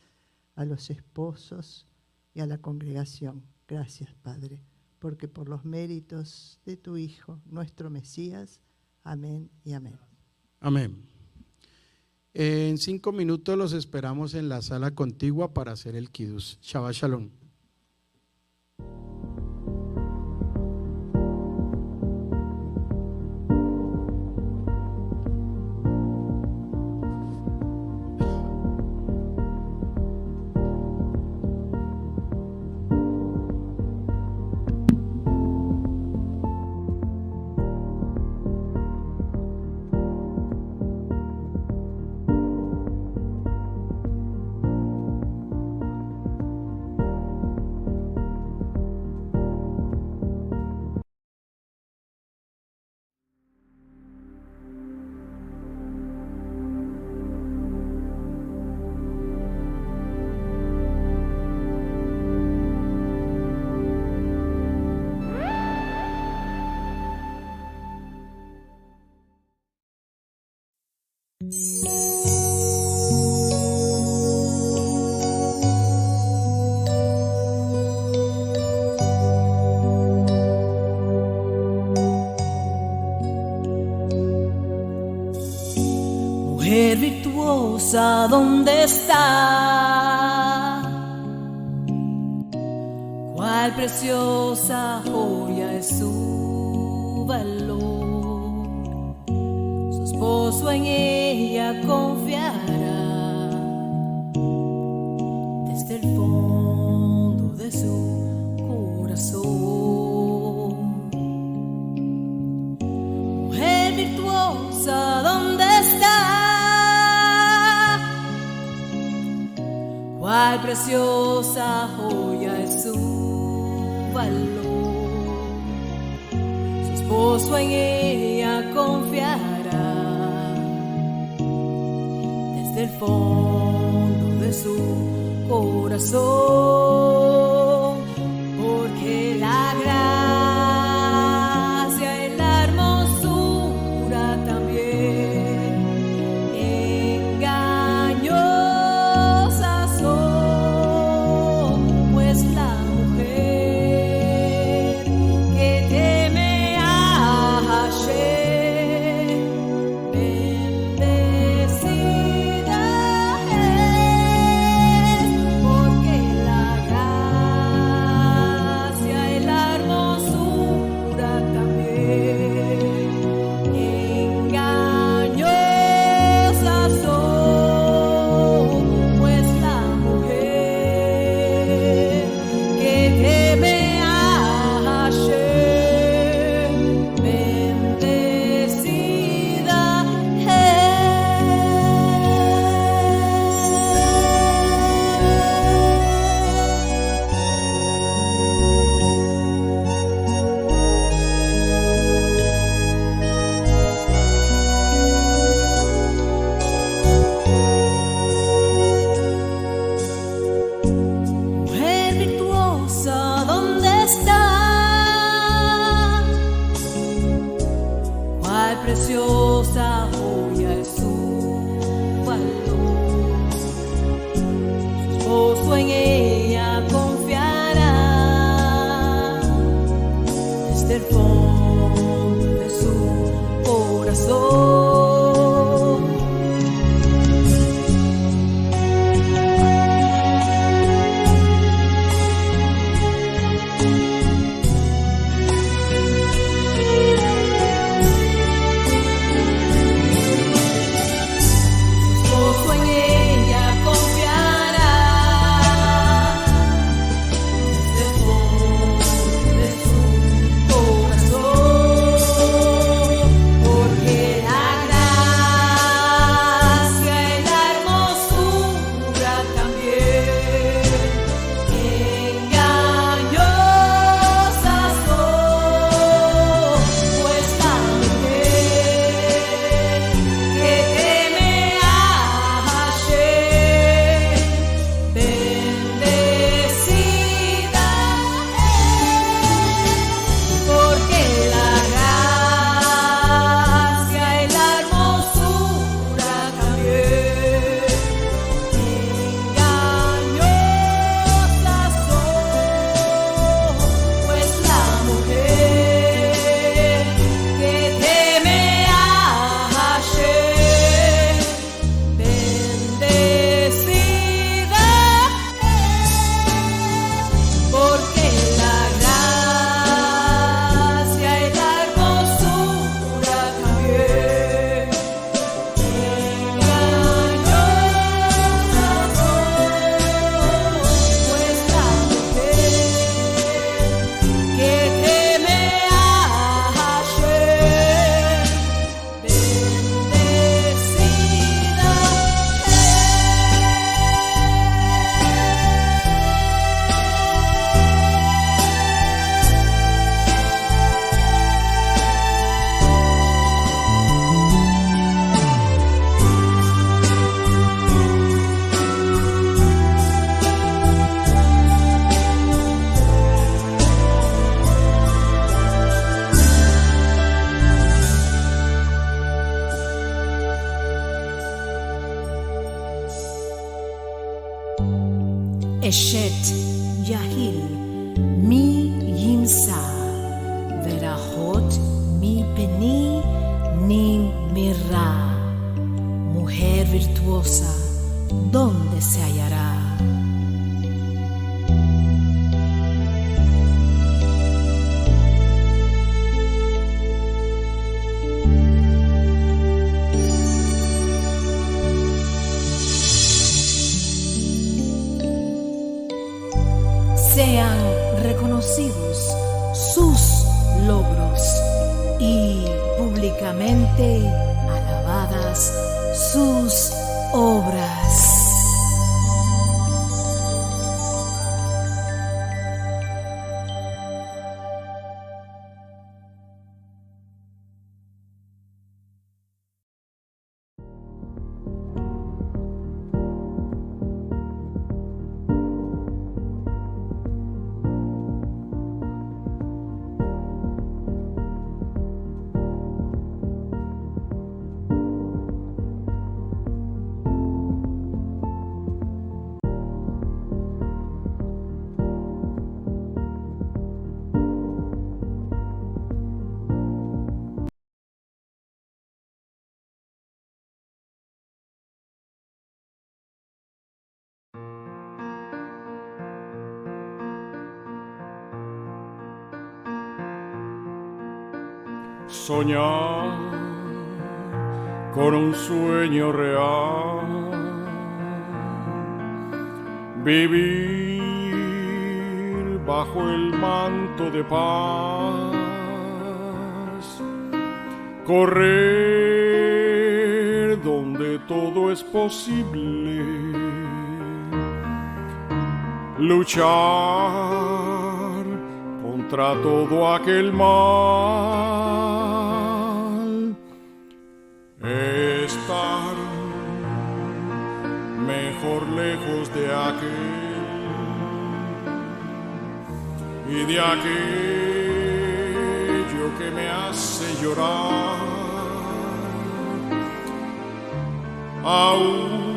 a los esposos y a la congregación. Gracias, Padre, porque por los méritos de tu Hijo, nuestro Mesías, amén y amén. Amén. En 5 minutos los esperamos en la sala contigua para hacer el Kiddush. Shabbat Shalom. Mujer virtuosa, ¿dónde está? Cuál preciosa joya es su valor. Su esposo en ella confiará desde el fondo de su corazón. Mujer virtuosa, ¿dónde está? Cuál preciosa joya es su valor. Su esposo en ella confiará fondo de su corazón, porque la gracia y la hermosura también engañosas son, pues la mujer que teme a Hashem, bendecida es, porque la gracia y la hermosura también engañosas son, pues la mujer que teme a Hashem, bendecida mujer virtuosa, ¿dónde está? Cuál preciosa joya es su valor. Su esposo en ella confiará desde el fondo de su corazón. Esposo en ella confiará desde el fondo de su corazón, porque la gracia y la hermosura también engañosas son, pues la mujer que teme a Hashem, bendecida es, porque la gracia y la hermosura también engañosas son, pues la mujer que teme a Hashem, bendecida es, porque la gracia y la hermosura también engañosas son, pues la mujer que teme a Hashem, bendecida Eshet Yahil mi Yimsa Verahot mi Peni Nim Mirra. Mujer virtuosa, ¿dónde se hallará? Sean reconocidos sus logros y públicamente alabadas sus obras. soñar con un sueño real, vivir bajo el manto de paz, correr donde todo es posible, luchar contra todo aquel mal, estar mejor lejos de aquel y de aquello que me hace llorar, aún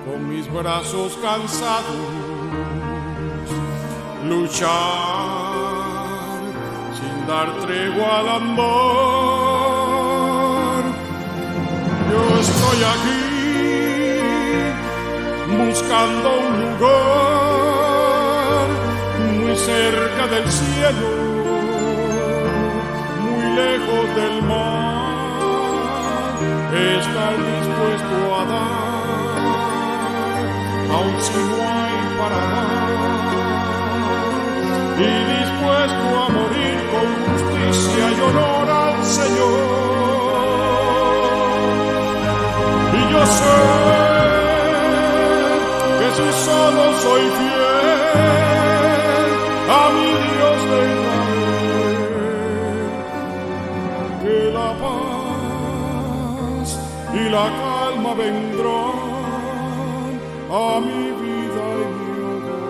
con mis brazos cansados, luchar sin dar tregua al amor. Yo estoy aquí buscando un lugar muy cerca del cielo, muy lejos del mar, estar dispuesto a dar, aun si no hay para dar, y dispuesto a morir con justicia y honor al Señor. Y yo sé que si solo soy fiel a mi Dios de Israel, que la paz y la calma vendrán a mi vida y mi hogar.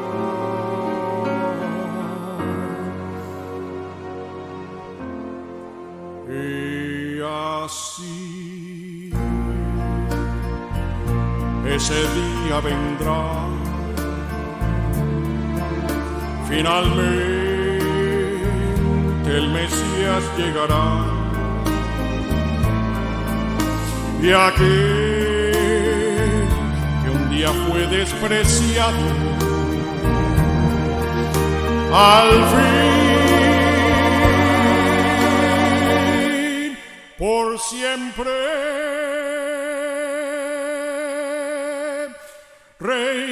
Y así ese día vendrá, finalmente el Mesías llegará, y aquel que un día fue despreciado, al fin, por siempre, Rey